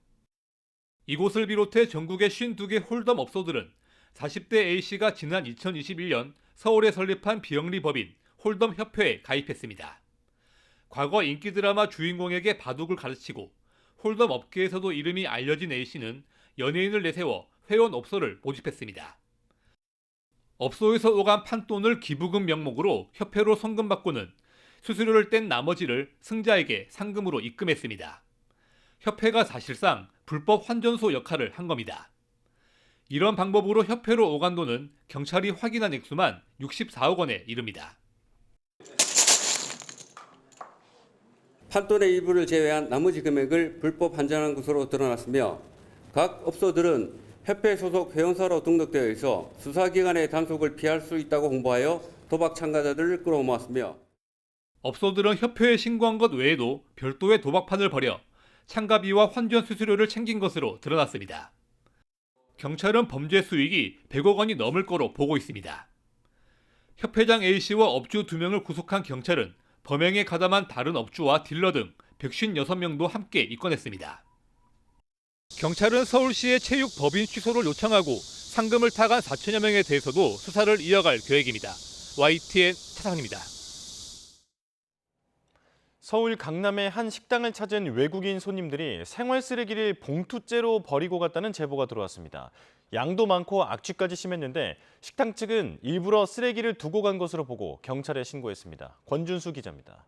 이곳을 비롯해 전국의 52개 홀덤 업소들은 40대 A씨가 지난 2021년 서울에 설립한 비영리 법인 홀덤협회에 가입했습니다. 과거 인기 드라마 주인공에게 바둑을 가르치고 홀덤 업계에서도 이름이 알려진 A씨는 연예인을 내세워 회원 업소를 모집했습니다. 업소에서 오간 판돈을 기부금 명목으로 협회로 송금받고는 수수료를 뗀 나머지를 승자에게 상금으로 입금했습니다. 협회가 사실상 불법 환전소 역할을 한 겁니다. 이런 방법으로 협회로 오간 돈은 경찰이 확인한 액수만 64억 원에 이릅니다. 판돈의 일부를 제외한 나머지 금액을 불법 환전한 것으로 드러났으며 각 업소들은 협회 소속 회원사로 등록되어 있어 수사기관의 단속을 피할 수 있다고 홍보하여 도박 참가자들을 끌어모았으며 업소들은 협회에 신고한 것 외에도 별도의 도박판을 벌여 참가비와 환전 수수료를 챙긴 것으로 드러났습니다. 경찰은 범죄 수익이 100억 원이 넘을 거로 보고 있습니다. 협회장 A씨와 업주 2명을 구속한 경찰은 범행에 가담한 다른 업주와 딜러 등 156명도 함께 입건했습니다. 경찰은 서울시의 체육 법인 취소를 요청하고 상금을 타간 4천여 명에 대해서도 수사를 이어갈 계획입니다. YTN 차상입니다. 서울 강남의 한 식당을 찾은 외국인 손님들이 생활 쓰레기를 봉투째로 버리고 갔다는 제보가 들어왔습니다. 양도 많고 악취까지 심했는데 식당 측은 일부러 쓰레기를 두고 간 것으로 보고 경찰에 신고했습니다. 권준수 기자입니다.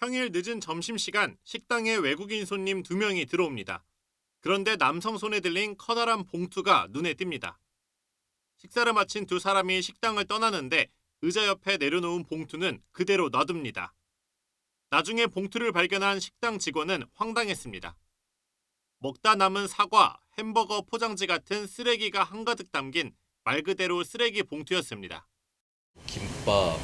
평일 늦은 점심시간 식당에 외국인 손님 2명이 들어옵니다. 그런데 남성 손에 들린 커다란 봉투가 눈에 띕니다. 식사를 마친 두 사람이 식당을 떠나는데 의자 옆에 내려놓은 봉투는 그대로 놔둡니다. 나중에 봉투를 발견한 식당 직원은 황당했습니다. 먹다 남은 사과, 햄버거 포장지 같은 쓰레기가 한가득 담긴 말 그대로 쓰레기 봉투였습니다. 김밥,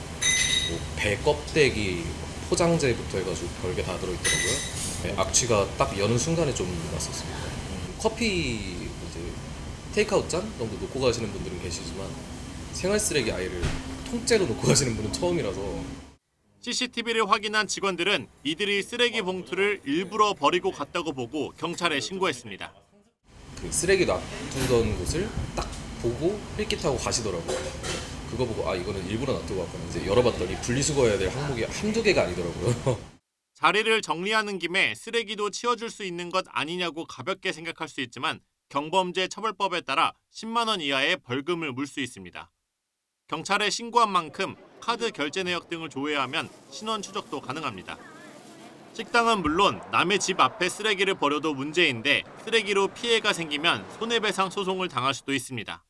배 껍데기, 포장재부터 해가지고 별게 다 들어있더라고요. 네, 악취가 딱 여는 순간에 좀 났었습니다. 커피 이제 테이크아웃 잔 정도 놓고 가시는 분들은 계시지만 생활 쓰레기 아예를 통째로 놓고 가시는 분은 처음이라서. CCTV를 확인한 직원들은 이들이 쓰레기 봉투를 일부러 버리고 갔다고 보고 경찰에 신고했습니다. 그 쓰레기 놔두던 곳을 딱 보고 휠깃하고 가시더라고요. 그거 보고 이거는 일부러 놔두고 왔구나. 이제 열어봤더니 분리수거해야 될 항목이 한두 개가 아니더라고요. 자리를 정리하는 김에 쓰레기도 치워줄 수 있는 것 아니냐고 가볍게 생각할 수 있지만 경범죄 처벌법에 따라 10만 원 이하의 벌금을 물 수 있습니다. 경찰에 신고한 만큼 카드 결제 내역 등을 조회하면 신원 추적도 가능합니다. 식당은 물론 남의 집 앞에 쓰레기를 버려도 문제인데 쓰레기로 피해가 생기면 손해배상 소송을 당할 수도 있습니다.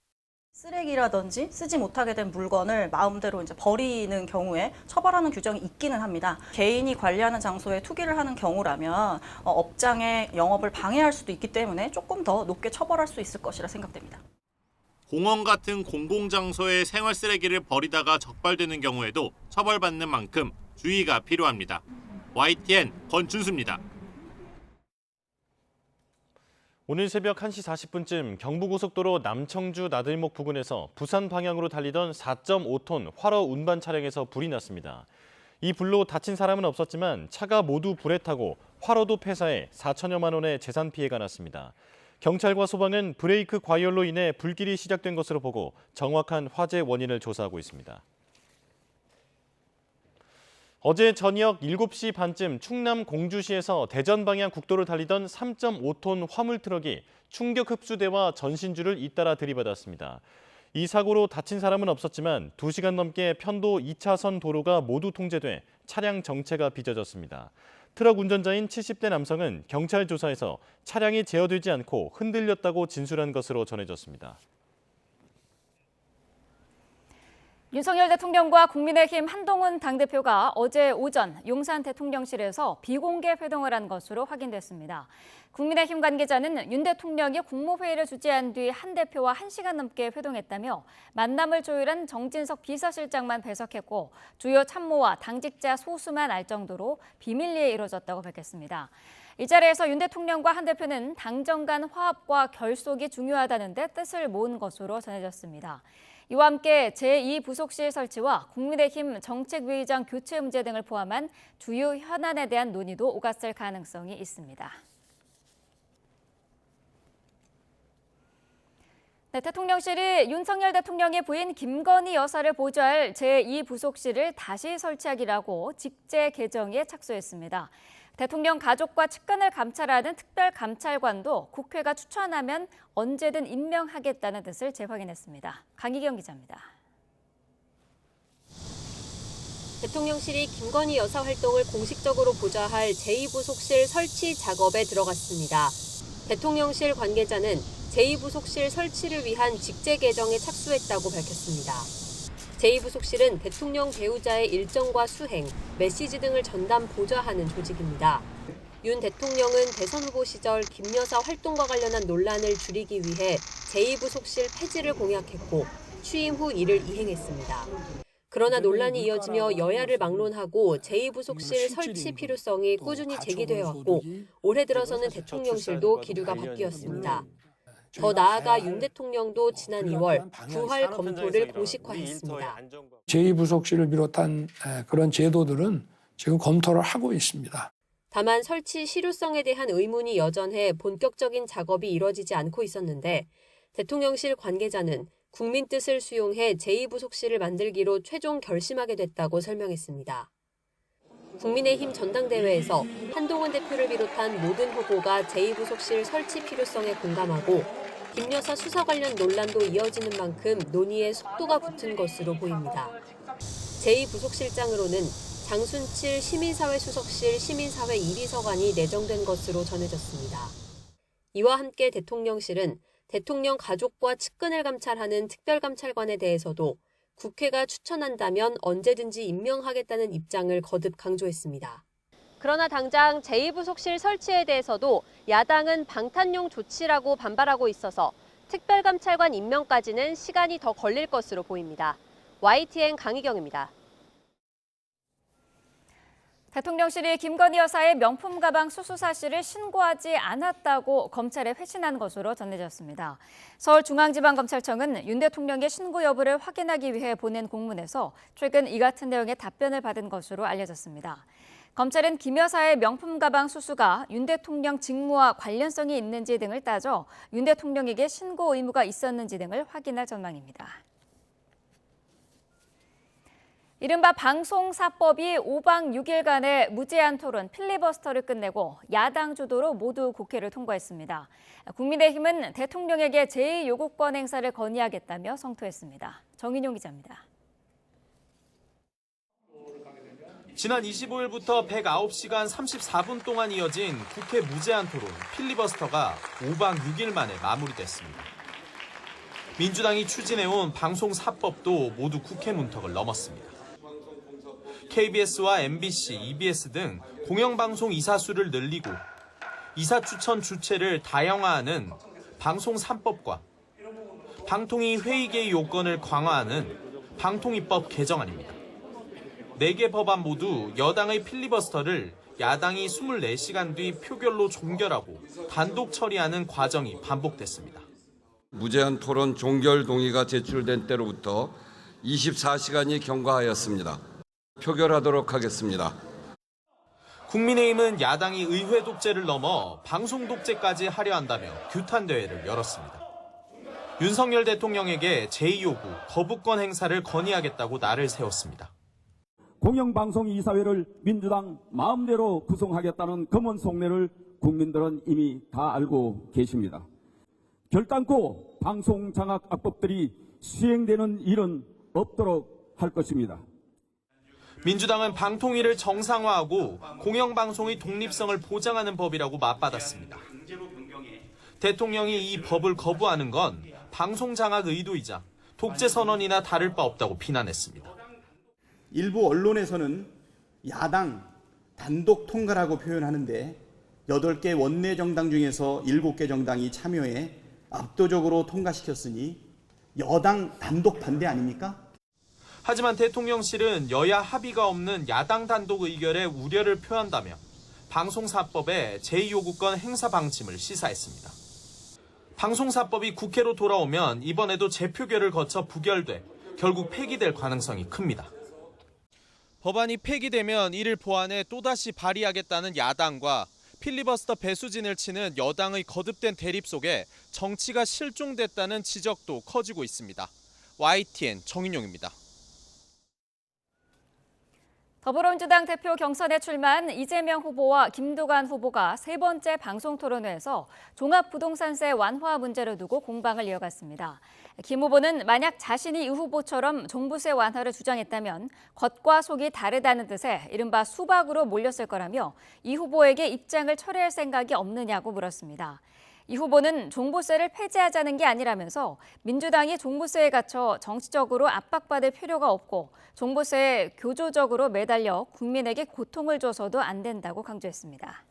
쓰레기라든지 쓰지 못하게 된 물건을 마음대로 이제 버리는 경우에 처벌하는 규정이 있기는 합니다. 개인이 관리하는 장소에 투기를 하는 경우라면 업장의 영업을 방해할 수도 있기 때문에 조금 더 높게 처벌할 수 있을 것이라 생각됩니다. 공원 같은 공공장소에 생활 쓰레기를 버리다가 적발되는 경우에도 처벌받는 만큼 주의가 필요합니다. YTN 권준수입니다. 오늘 새벽 1시 40분쯤 경부고속도로 남청주 나들목 부근에서 부산 방향으로 달리던 4.5톤 활어 운반 차량에서 불이 났습니다. 이 불로 다친 사람은 없었지만 차가 모두 불에 타고 활어도 폐사해 4천여만 원의 재산 피해가 났습니다. 경찰과 소방은 브레이크 과열로 인해 불길이 시작된 것으로 보고 정확한 화재 원인을 조사하고 있습니다. 어제 저녁 7시 반쯤 충남 공주시에서 대전 방향 국도를 달리던 3.5톤 화물 트럭이 충격 흡수대와 전신주를 잇따라 들이받았습니다. 이 사고로 다친 사람은 없었지만 2시간 넘게 편도 2차선 도로가 모두 통제돼 차량 정체가 빚어졌습니다. 트럭 운전자인 70대 남성은 경찰 조사에서 차량이 제어되지 않고 흔들렸다고 진술한 것으로 전해졌습니다. 윤석열 대통령과 국민의힘 한동훈 당대표가 어제 오전 용산 대통령실에서 비공개 회동을 한 것으로 확인됐습니다. 국민의힘 관계자는 윤 대통령이 국무회의를 주재한 뒤 한 대표와 1시간 넘게 회동했다며 만남을 조율한 정진석 비서실장만 배석했고 주요 참모와 당직자 소수만 알 정도로 비밀리에 이루어졌다고 밝혔습니다. 이 자리에서 윤 대통령과 한 대표는 당정 간 화합과 결속이 중요하다는 데 뜻을 모은 것으로 전해졌습니다. 이와 함께 제2부속실 설치와 국민의힘 정책위의장 교체 문제 등을 포함한 주요 현안에 대한 논의도 오갔을 가능성이 있습니다. 네, 대통령실이 윤석열 대통령의 부인 김건희 여사를 보좌할 제2부속실을 다시 설치하기라고 직제 개정에 착수했습니다. 대통령 가족과 측근을 감찰하는 특별감찰관도 국회가 추천하면 언제든 임명하겠다는 뜻을 재확인했습니다. 강희경 기자입니다. 대통령실이 김건희 여사 활동을 공식적으로 보좌할 제2부속실 설치 작업에 들어갔습니다. 대통령실 관계자는 제2부속실 설치를 위한 직제 개정에 착수했다고 밝혔습니다. 제2부속실은 대통령 배우자의 일정과 수행, 메시지 등을 전담 보좌하는 조직입니다. 윤 대통령은 대선 후보 시절 김 여사 활동과 관련한 논란을 줄이기 위해 제2부속실 폐지를 공약했고 취임 후 이를 이행했습니다. 그러나 논란이 이어지며 여야를 막론하고 제2부속실 설치 필요성이 꾸준히 제기되어 왔고 올해 들어서는 대통령실도 기류가 바뀌었습니다. 더 나아가 윤 대통령도 지난 2월 부활 검토를 공식화했습니다. 제2부속실을 비롯한 그런 제도들은 지금 검토를 하고 있습니다. 다만 설치 실효성에 대한 의문이 여전해 본격적인 작업이 이뤄지지 않고 있었는데 대통령실 관계자는 국민 뜻을 수용해 제2부속실을 만들기로 최종 결심하게 됐다고 설명했습니다. 국민의힘 전당대회에서 한동훈 대표를 비롯한 모든 후보가 제2부속실 설치 필요성에 공감하고 김 여사 수사 관련 논란도 이어지는 만큼 논의에 속도가 붙은 것으로 보입니다. 제2부속실장으로는 장순칠 시민사회수석실 시민사회 1비서관이 내정된 것으로 전해졌습니다. 이와 함께 대통령실은 대통령 가족과 측근을 감찰하는 특별감찰관에 대해서도 국회가 추천한다면 언제든지 임명하겠다는 입장을 거듭 강조했습니다. 그러나 당장 제2부속실 설치에 대해서도 야당은 방탄용 조치라고 반발하고 있어서 특별감찰관 임명까지는 시간이 더 걸릴 것으로 보입니다. YTN 강희경입니다. 대통령실이 김건희 여사의 명품 가방 수수 사실을 신고하지 않았다고 검찰에 회신한 것으로 전해졌습니다. 서울중앙지방검찰청은 윤 대통령의 신고 여부를 확인하기 위해 보낸 공문에서 최근 이 같은 내용의 답변을 받은 것으로 알려졌습니다. 검찰은 김 여사의 명품 가방 수수가 윤 대통령 직무와 관련성이 있는지 등을 따져 윤 대통령에게 신고 의무가 있었는지 등을 확인할 전망입니다. 이른바 방송사법이 5박 6일간의 무제한 토론 필리버스터를 끝내고 야당 주도로 모두 국회를 통과했습니다. 국민의힘은 대통령에게 제2요구권 행사를 건의하겠다며 성토했습니다. 정인용 기자입니다. 지난 25일부터 109시간 34분 동안 이어진 국회 무제한 토론 필리버스터가 5박 6일 만에 마무리됐습니다. 민주당이 추진해온 방송사법도 모두 국회 문턱을 넘었습니다. KBS와 MBC, EBS 등 공영방송 이사 수를 늘리고 이사 추천 주체를 다양화하는 방송 3법과 방통위 회의계의 요건을 강화하는 방통위법 개정안입니다. 4개 법안 모두 여당의 필리버스터를 야당이 24시간 뒤 표결로 종결하고 단독 처리하는 과정이 반복됐습니다. 무제한 토론 종결 동의가 제출된 때로부터 24시간이 경과하였습니다. 표결하도록 하겠습니다. 국민의힘은 야당이 의회 독재를 넘어 방송 독재까지 하려 한다며 규탄 대회를 열었습니다. 윤석열 대통령에게 제2요구 거부권 행사를 건의하겠다고 날을 세웠습니다. 공영방송 이사회를 민주당 마음대로 구성하겠다는 검은 속내를 국민들은 이미 다 알고 계십니다. 결단코 방송장악악법들이 수행되는 일은 없도록 할 것입니다. 민주당은 방통위를 정상화하고 공영방송의 독립성을 보장하는 법이라고 맞받았습니다. 대통령이 이 법을 거부하는 건 방송장악 의도이자 독재선언이나 다를 바 없다고 비난했습니다. 일부 언론에서는 야당 단독 통과라고 표현하는데 8개 원내 정당 중에서 7개 정당이 참여해 압도적으로 통과시켰으니 여당 단독 반대 아닙니까? 하지만 대통령실은 여야 합의가 없는 야당 단독 의결에 우려를 표한다며 방송사법의 제2요구권 행사 방침을 시사했습니다. 방송사법이 국회로 돌아오면 이번에도 재표결을 거쳐 부결돼 결국 폐기될 가능성이 큽니다. 법안이 폐기되면 이를 보완해 또다시 발의하겠다는 야당과 필리버스터 배수진을 치는 여당의 거듭된 대립 속에 정치가 실종됐다는 지적도 커지고 있습니다. YTN 정인용입니다. 더불어민주당 대표 경선에 출마한 이재명 후보와 김두관 후보가 세 번째 방송토론회에서 종합부동산세 완화 문제를 두고 공방을 이어갔습니다. 김 후보는 만약 자신이 이 후보처럼 종부세 완화를 주장했다면 겉과 속이 다르다는 뜻의 이른바 수박으로 몰렸을 거라며 이 후보에게 입장을 철회할 생각이 없느냐고 물었습니다. 이 후보는 종부세를 폐지하자는 게 아니라면서 민주당이 종부세에 갇혀 정치적으로 압박받을 필요가 없고 종부세에 교조적으로 매달려 국민에게 고통을 줘서도 안 된다고 강조했습니다.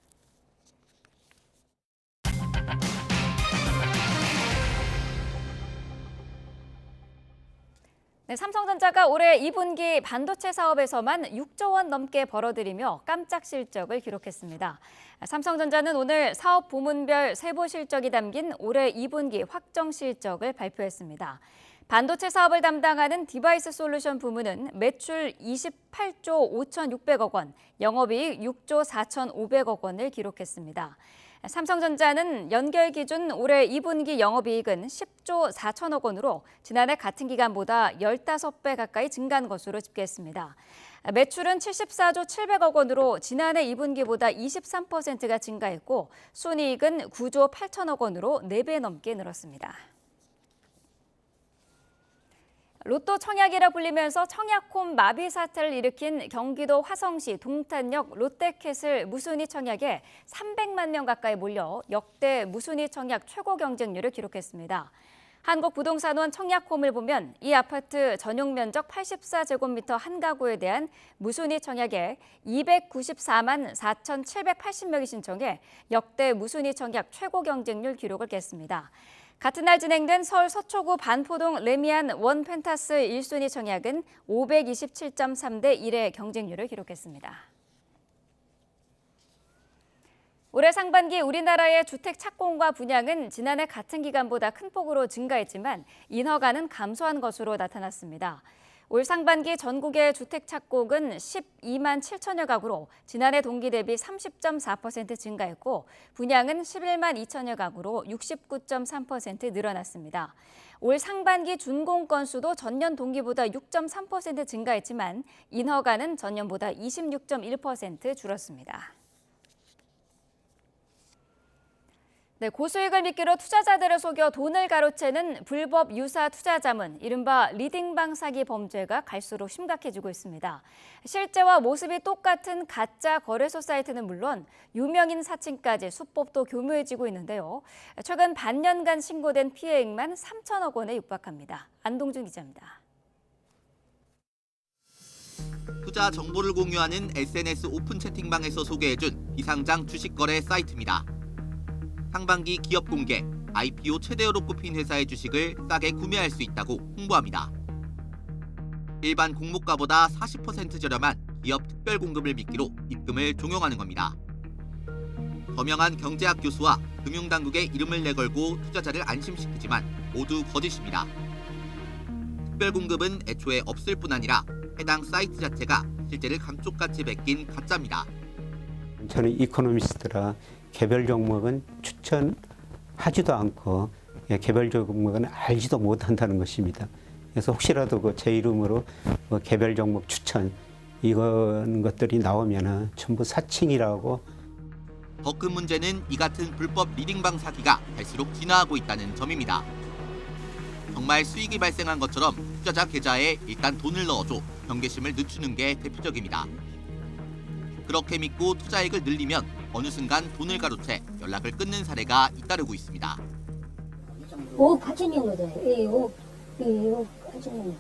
네, 삼성전자가 올해 2분기 반도체 사업에서만 6조 원 넘게 벌어들이며 깜짝 실적을 기록했습니다. 삼성전자는 오늘 사업 부문별 세부 실적이 담긴 올해 2분기 확정 실적을 발표했습니다. 반도체 사업을 담당하는 디바이스 솔루션 부문은 매출 28조 5,600억 원, 영업이익 6조 4,500억 원을 기록했습니다. 삼성전자는 연결 기준 올해 2분기 영업이익은 10조 4천억 원으로 지난해 같은 기간보다 15배 가까이 증가한 것으로 집계했습니다. 매출은 74조 700억 원으로 지난해 2분기보다 23%가 증가했고 순이익은 9조 8천억 원으로 4배 넘게 늘었습니다. 로또 청약이라 불리면서 청약홈 마비 사태를 일으킨 경기도 화성시 동탄역 롯데캐슬 무순위 청약에 300만 명 가까이 몰려 역대 무순위 청약 최고 경쟁률을 기록했습니다. 한국부동산원 청약홈을 보면 이 아파트 전용 면적 84제곱미터 한 가구에 대한 무순위 청약에 294만 4,780명이 신청해 역대 무순위 청약 최고 경쟁률 기록을 깼습니다. 같은 날 진행된 서울 서초구 반포동 레미안 원 펜타스 1순위 청약은 527.3대 1의 경쟁률을 기록했습니다. 올해 상반기 우리나라의 주택 착공과 분양은 지난해 같은 기간보다 큰 폭으로 증가했지만 인허가는 감소한 것으로 나타났습니다. 올 상반기 전국의 주택 착공은 12만 7천여 가구로 지난해 동기 대비 30.4% 증가했고 분양은 11만 2천여 가구로 69.3% 늘어났습니다. 올 상반기 준공 건수도 전년 동기보다 6.3% 증가했지만 인허가는 전년보다 26.1% 줄었습니다. 네, 고수익을 미끼로 투자자들을 속여 돈을 가로채는 불법 유사 투자 자문, 이른바 리딩방 사기 범죄가 갈수록 심각해지고 있습니다. 실제와 모습이 똑같은 가짜 거래소 사이트는 물론 유명인 사칭까지 수법도 교묘해지고 있는데요. 최근 반년간 신고된 피해액만 3천억 원에 육박합니다. 안동준 기자입니다. 투자 정보를 공유하는 SNS 오픈 채팅방에서 소개해준 비상장 주식 거래 사이트입니다. 상반기 기업 공개, IPO 최대어로 꼽힌 회사의 주식을 싸게 구매할 수 있다고 홍보합니다. 일반 공모가보다 40% 저렴한 기업 특별 공급을 미끼로 입금을 종용하는 겁니다. 저명한 경제학 교수와 금융당국의 이름을 내걸고 투자자를 안심시키지만 모두 거짓입니다. 특별 공급은 애초에 없을 뿐 아니라 해당 사이트 자체가 실제를 감쪽같이 베낀 가짜입니다. 저는 이코노미스트라 개별 종목은 추천하지도 않고 개별 종목은 알지도 못한다는 것입니다. 그래서 혹시라도 제 이름으로 개별 종목 추천 이런 것들이 나오면 전부 사칭이라고. 더 큰 문제는 이 같은 불법 리딩방 사기가 갈수록 진화하고 있다는 점입니다. 정말 수익이 발생한 것처럼 투자자 계좌에 일단 돈을 넣어줘 경계심을 늦추는 게 대표적입니다. 그렇게 믿고 투자액을 늘리면 어느 순간 돈을 가로채 연락을 끊는 사례가 잇따르고 있습니다. 5억 8천 정도 돼. 5억 8천 정도.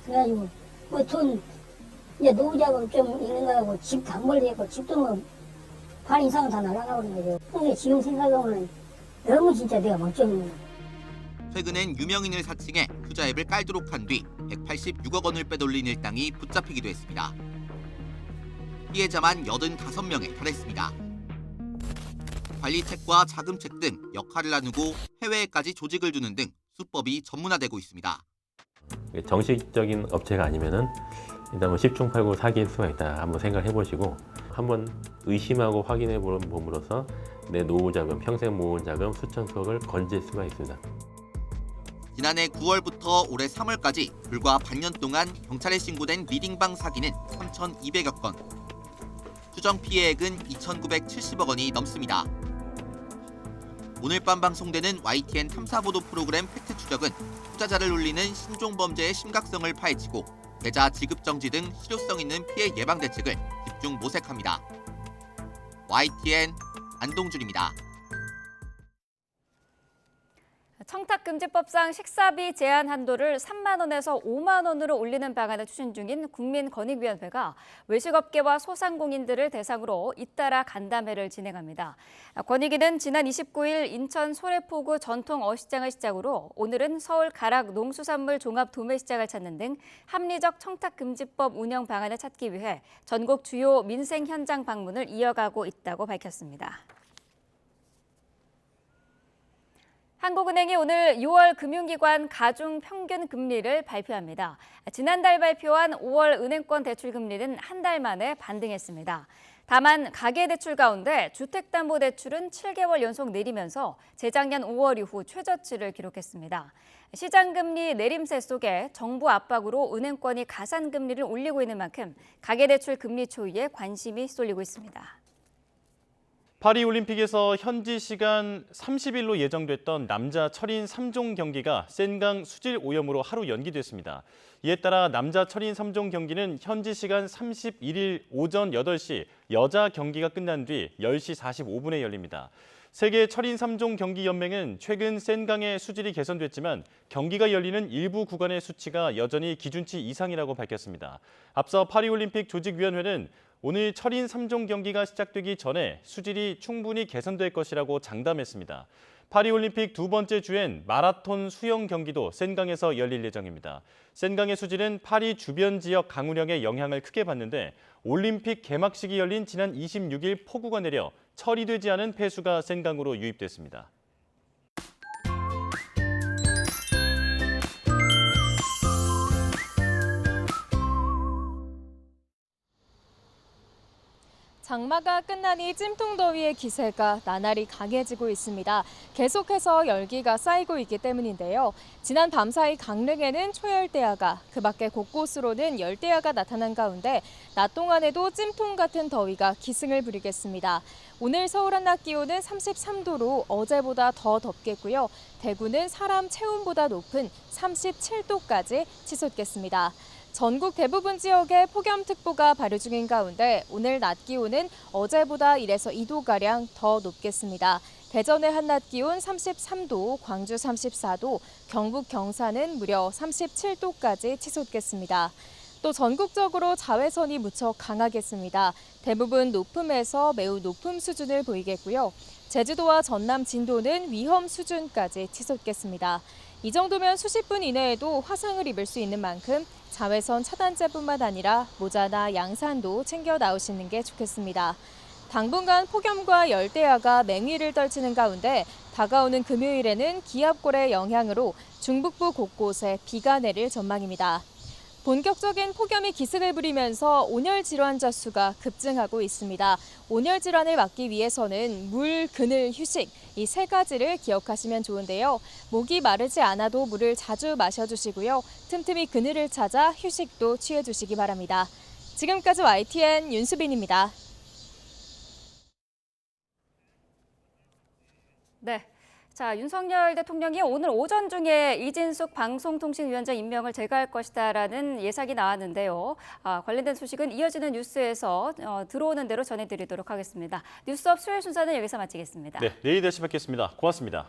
그래가지고 뭐 돈 이제 노후자금 좀 있는 거하고 집 단벌되고 집도 뭐 반 이상은 다 날아가는 거죠. 근데 지금 생각하면 너무 진짜 내가 멍청이네. 최근엔 유명인을 사칭해 투자 앱을 깔도록 한 뒤 186억 원을 빼돌린 일당이 붙잡히기도 했습니다. 피해자만 85명에 달했습니다. 관리책과 자금책 등 역할을 나누고 해외에까지 조직을 두는 등 수법이 전문화되고 있습니다. 정식적인 업체가 아니면은 일단 뭐 10중 8구 사기일 수가 있다. 한번 생각해 보시고 한번 의심하고 확인해 봄으로써 내 노후 자금, 평생 모은 자금 수천 수억을 건질 수가 있습니다. 지난해 9월부터 올해 3월까지 불과 반년 동안 경찰에 신고된 리딩방 사기는 3,200여 건. 추정 피해액은 2,970억 원이 넘습니다. 오늘 밤 방송되는 YTN 탐사보도 프로그램 팩트추적은 투자자를 울리는 신종범죄의 심각성을 파헤치고 계좌 지급 정지 등 실효성 있는 피해 예방 대책을 집중 모색합니다. YTN 안동준입니다. 청탁금지법상 식사비 제한 한도를 3만 원에서 5만 원으로 올리는 방안을 추진 중인 국민권익위원회가 외식업계와 소상공인들을 대상으로 잇따라 간담회를 진행합니다. 권익위는 지난 29일 인천 소래포구 전통 어시장을 시작으로 오늘은 서울 가락 농수산물 종합 도매시장을 찾는 등 합리적 청탁금지법 운영 방안을 찾기 위해 전국 주요 민생 현장 방문을 이어가고 있다고 밝혔습니다. 한국은행이 오늘 6월 금융기관 가중 평균 금리를 발표합니다. 지난달 발표한 5월 은행권 대출 금리는 한 달 만에 반등했습니다. 다만 가계대출 가운데 주택담보대출은 7개월 연속 내리면서 재작년 5월 이후 최저치를 기록했습니다. 시장금리 내림세 속에 정부 압박으로 은행권이 가산금리를 올리고 있는 만큼 가계대출 금리 초이에 관심이 쏠리고 있습니다. 파리올림픽에서 현지 시간 30일로 예정됐던 남자 철인 3종 경기가 센강 수질 오염으로 하루 연기됐습니다. 이에 따라 남자 철인 3종 경기는 현지 시간 31일 오전 8시 여자 경기가 끝난 뒤 10시 45분에 열립니다. 세계 철인 3종 경기 연맹은 최근 센강의 수질이 개선됐지만 경기가 열리는 일부 구간의 수치가 여전히 기준치 이상이라고 밝혔습니다. 앞서 파리올림픽 조직위원회는 오늘 철인 3종 경기가 시작되기 전에 수질이 충분히 개선될 것이라고 장담했습니다. 파리올림픽 두 번째 주엔 마라톤 수영 경기도 센강에서 열릴 예정입니다. 센강의 수질은 파리 주변 지역 강우량의 영향을 크게 받는데 올림픽 개막식이 열린 지난 26일 폭우가 내려 처리되지 않은 폐수가 센강으로 유입됐습니다. 장마가 끝나니 찜통더위의 기세가 나날이 강해지고 있습니다. 계속해서 열기가 쌓이고 있기 때문인데요. 지난 밤사이 강릉에는 초열대야가, 그 밖에 곳곳으로는 열대야가 나타난 가운데 낮 동안에도 찜통 같은 더위가 기승을 부리겠습니다. 오늘 서울 한낮 기온은 33도로 어제보다 더 덥겠고요. 대구는 사람 체온보다 높은 37도까지 치솟겠습니다. 전국 대부분 지역에 폭염특보가 발효 중인 가운데 오늘 낮 기온은 어제보다 1에서 2도가량 더 높겠습니다. 대전의 한낮 기온 33도, 광주 34도, 경북 경산은 무려 37도까지 치솟겠습니다. 또 전국적으로 자외선이 무척 강하겠습니다. 대부분 높음에서 매우 높음 수준을 보이겠고요. 제주도와 전남 진도는 위험 수준까지 치솟겠습니다. 이 정도면 수십 분 이내에도 화상을 입을 수 있는 만큼 자외선 차단제뿐만 아니라 모자나 양산도 챙겨 나오시는 게 좋겠습니다. 당분간 폭염과 열대야가 맹위를 떨치는 가운데 다가오는 금요일에는 기압골의 영향으로 중북부 곳곳에 비가 내릴 전망입니다. 본격적인 폭염이 기승을 부리면서 온열 질환자 수가 급증하고 있습니다. 온열 질환을 막기 위해서는 물, 그늘, 휴식 이 세 가지를 기억하시면 좋은데요. 목이 마르지 않아도 물을 자주 마셔주시고요. 틈틈이 그늘을 찾아 휴식도 취해주시기 바랍니다. 지금까지 YTN 윤수빈입니다. 네. 자, 윤석열 대통령이 오늘 오전 중에 이진숙 방송통신위원장 임명을 제거할 것이다라는 예상이 나왔는데요. 관련된 소식은 이어지는 뉴스에서 들어오는 대로 전해드리도록 하겠습니다. 뉴스업 수요일 순서는 여기서 마치겠습니다. 네, 내일 다시 뵙겠습니다. 고맙습니다.